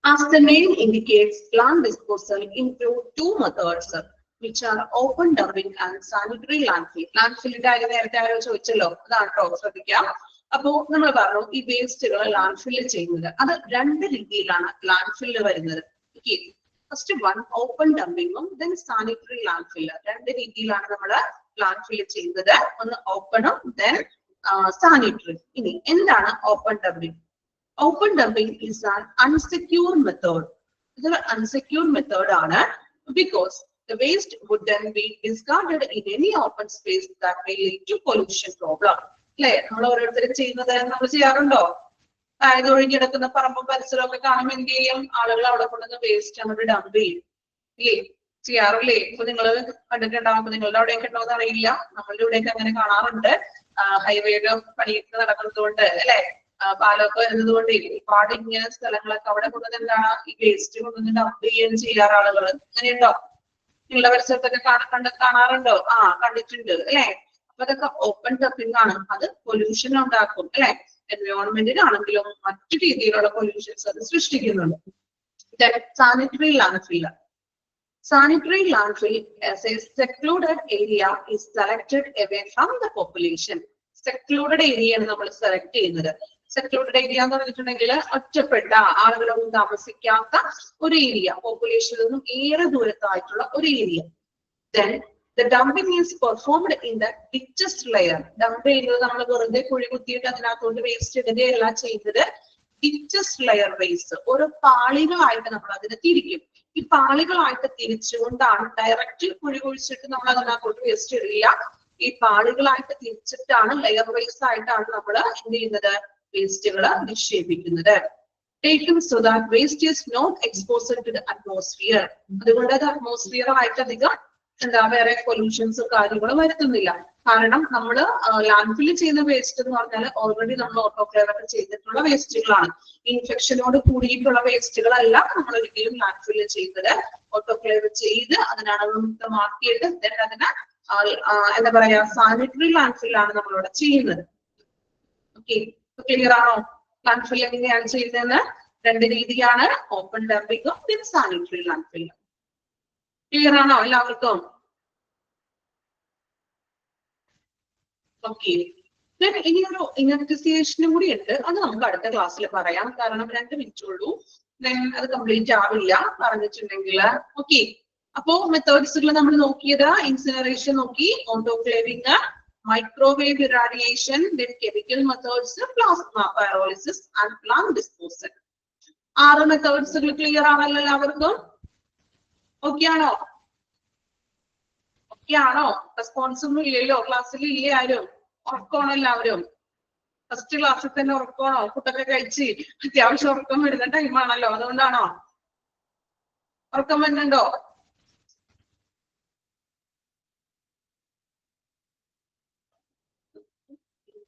As the name indicates, land disposal include two methods, which are open dumping and sanitary landfill. Landfillന്റെ കാര്യം നേരത്തെ ആരോ ചോദിച്ചല്ലോ, അതാണ് കേട്ടോ, ശ്രദ്ധിക്കാം. അപ്പോ നമ്മൾ പറഞ്ഞു ഈ വേസ്റ്റുകൾ ലാൻഡ്ഫില്ല് ചെയ്യുന്നത്, അത് രണ്ട് രീതിയിലാണ് ലാൻഡ്ഫില്ല് വരുന്നത്. ഫസ്റ്റ് വൺ ഓപ്പൺ ഡംപിങ്ങും ദെൻ സാനിറ്ററി ലാൻഡ്ഫില്ല്. രണ്ട് രീതിയിലാണ് നമ്മൾ ലാൻഡ്ഫില്ല് ചെയ്യുന്നത്, ഒന്ന് ഓപ്പണും ദെൻ സാനിറ്ററി. ഇനി എന്താണ് open dumping? Open dumping is an unsecure method. ഇതൊരു unsecure method ആണ്, because the waste would then be discarded in any open space that may lead to pollution problem. അല്ലെ, നമ്മൾ ഓരോരുത്തരും ചെയ്യുന്നത് നമ്മൾ ചെയ്യാറുണ്ടോ? അതായത് ഒഴിഞ്ഞെടുക്കുന്ന പറമ്പും പരിസരമൊക്കെ കാണുമ്പോൾ എന്ത് ചെയ്യും? ആളുകൾ അവിടെ കൊണ്ടുവന്ന് വേസ്റ്റ് അങ്ങോട്ട് ഡംപ് ചെയ്യും, ഇല്ലേ? ചെയ്യാറില്ലേ? ഇപ്പൊ നിങ്ങൾ കണ്ടിട്ടുണ്ടാവും, അപ്പൊ നിങ്ങളുടെ അവിടെയൊക്കെ ഉണ്ടോ എന്ന് അറിയില്ല, നമ്മളുടെ ഇവിടെയൊക്കെ അങ്ങനെ കാണാറുണ്ട്. ഹൈവേയുടെ പണിയൊക്കെ നടക്കുന്നത് കൊണ്ട് അല്ലെ, പാലൊക്കെ വരുന്നത് കൊണ്ട് ഒരുപാട് ഇങ്ങനെ സ്ഥലങ്ങളൊക്കെ അവിടെ കൊണ്ടുവന്ന് എന്താണ് ഈ വേസ്റ്റ് കൊണ്ടുവന്ന് ഡംപ് ചെയ്യുകയും ചെയ്യാറ് ആളുകൾ. അങ്ങനെയുണ്ടോ? നിങ്ങളുടെ പരിസരത്തൊക്കെ കാണാറുണ്ടോ? കണ്ടിട്ടുണ്ട് അല്ലെ. അപ്പൊ അതൊക്കെ ഓപ്പൺ ഡംപിങ് ആണ്. അത് പൊല്യൂഷൻ ഉണ്ടാക്കും അല്ലെ, എൻവയോൺമെന്റിനാണെങ്കിലും മറ്റു രീതിയിലുള്ള പൊല്യൂഷൻസ് അത് സൃഷ്ടിക്കുന്നുണ്ട്. Sanitary landfill. Sanitary landfill as a secluded area is selected away from the population. Secluded area ആണ് നമ്മൾ സെലക്ട് ചെയ്യുന്നത്. സെക്ലൂഡഡ് ഏരിയ എന്ന് പറഞ്ഞിട്ടുണ്ടെങ്കിൽ ഒറ്റപ്പെട്ട ആളുകളൊന്നും താമസിക്കാത്ത ഒരു ഏരിയ, പോപ്പുലേഷനിൽ നിന്നും ഏറെ ദൂരത്തായിട്ടുള്ള ഒരു area. Then the dumping is performed in the richest layer. Dump ചെയ്യുന്നത് നമ്മൾ വെറുതെ കുഴി കുത്തിയിട്ട് അതിനകത്തോട്ട് വേസ്റ്റ് ഇടുകയല്ല ചെയ്യുന്നത്. richest layer waste, ഓരോ പാളികളായിട്ട് നമ്മൾ അതിനെ തിരിക്കും. ഈ പാളികളായിട്ട് തിരിച്ചുകൊണ്ടാണ്, ഡയറക്റ്റ് കുഴി കുഴിച്ചിട്ട് നമ്മൾ അതിനകത്തോട്ട് വേസ്റ്റ് ഇടില്ല. ഈ പാളികളായിട്ട് തിരിച്ചിട്ടാണ്, ലെയർ വൈസ് ആയിട്ടാണ് നമ്മൾ എന്ത് ചെയ്യുന്നത്? വേസ്റ്റുകൾ നിക്ഷേപിക്കുന്നത്. Taken so that waste is not exposed to the atmosphere. അതുകൊണ്ട് അത് അറ്റ്മോസ്ഫിയർ ആയിട്ട് അധികം എന്താ വേറെ പൊല്യൂഷൻസ് കാര്യങ്ങളും വരുത്തുന്നില്ല. കാരണം നമ്മൾ ലാൻഡ്ഫിൽ ചെയ്യുന്ന വേസ്റ്റ് എന്ന് പറഞ്ഞാൽ ഓൾറെഡി നമ്മൾ ഓട്ടോക്ലേവ് ചെയ്തിട്ടുള്ള വേസ്റ്റുകളാണ്. ഇൻഫെക്ഷനോട് കൂടിയിട്ടുള്ള വേസ്റ്റുകളല്ല നമ്മൾ ഒരിക്കലും ലാൻഡ്ഫിൽ ചെയ്യുന്നത്. ഓട്ടോക്ലേവ് ചെയ്ത് അതിനണുമുക്തമാക്കിയിട്ട് അതിനെ എന്താ പറയാ സാനിറ്ററി ലാൻഡ്ഫില്ലാണ് നമ്മളിവിടെ ചെയ്യുന്നത്. ഓക്കെ, ക്ലിയർ ആണോ? ലാൻഡ്ഫിൽ എങ്ങനെയാണ് ചെയ്യുന്നതെന്ന്? രണ്ട് രീതിയാണ്, ഓപ്പൺ ഡംപിങ്ങും പിന്നെ സാനിറ്ററി ലാൻഡ്ഫില്ലും. ക്ലിയർ ആണോ എല്ലാവർക്കും? ഓക്കെ. ഇനിയൊരു ഇനർട്ടിസിയേഷനും കൂടി ഉണ്ട്, അത് നമുക്ക് അടുത്ത ക്ലാസ്സിൽ പറയാം, കാരണം 2 മിനിറ്റ് ഉള്ളൂ. അത് കംപ്ലീറ്റ് ആവില്ല പറഞ്ഞിട്ടുണ്ടെങ്കിൽ. ഓക്കെ. അപ്പോ മെത്തേഡ്സുകൾ നമ്മൾ നോക്കിയത് ഇൻസിനറേഷൻ നോക്കി, autoclaving, microwave irradiation, chemical methods, plasma pyrolysis and plant disposal. 6 മെത്തേഡ്സുകൾ ക്ലിയർ ആണല്ലോ എല്ലാവർക്കും? ഓക്കെ ആണോ? ഓക്കെ ആണോ? റെസ്പോൺസ് ഒന്നും ഇല്ലല്ലോ, ക്ലാസ്സിൽ ഇല്ലേ ആരും? ഉറക്കമാണോ എല്ലാവരും? ഫസ്റ്റ് ക്ലാസ്സിൽ തന്നെ ഉറക്കമാണോ? ഫുഡൊക്കെ കഴിച്ച് അത്യാവശ്യം ഉറക്കം വരുന്ന ടൈമാണല്ലോ, അതുകൊണ്ടാണോ? ഉറക്കം വരുന്നുണ്ടോ?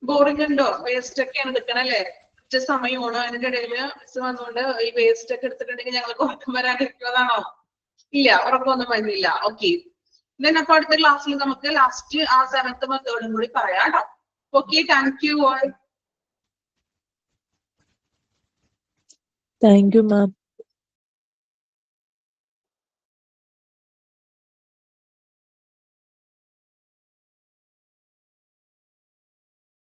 ബോറിംഗ് ഉണ്ടോ? വേസ്റ്റ് ഒക്കെയാണ് എടുക്കണല്ലേ? ഉച്ച സമയമാണ്, അതിന്റെ ഇടയിൽ മിസ് വന്നുകൊണ്ട് ഈ വേസ്റ്റ് ഒക്കെ എടുത്തിട്ടുണ്ടെങ്കിൽ ഞങ്ങൾക്ക് ഉറക്കം വരാണ്ടിരിക്കുന്നതാണോ? ഇല്ല, ഉറക്കമൊന്നും വരുന്നില്ല. ഓക്കെ. അപ്പൊ അടുത്ത ക്ലാസ്സിൽ നമുക്ക് ലാസ്റ്റ് ആ 7th മെത്തേഡും കൂടി പറയാം കേട്ടോ. Okay, thank you all. Thank you ma'am.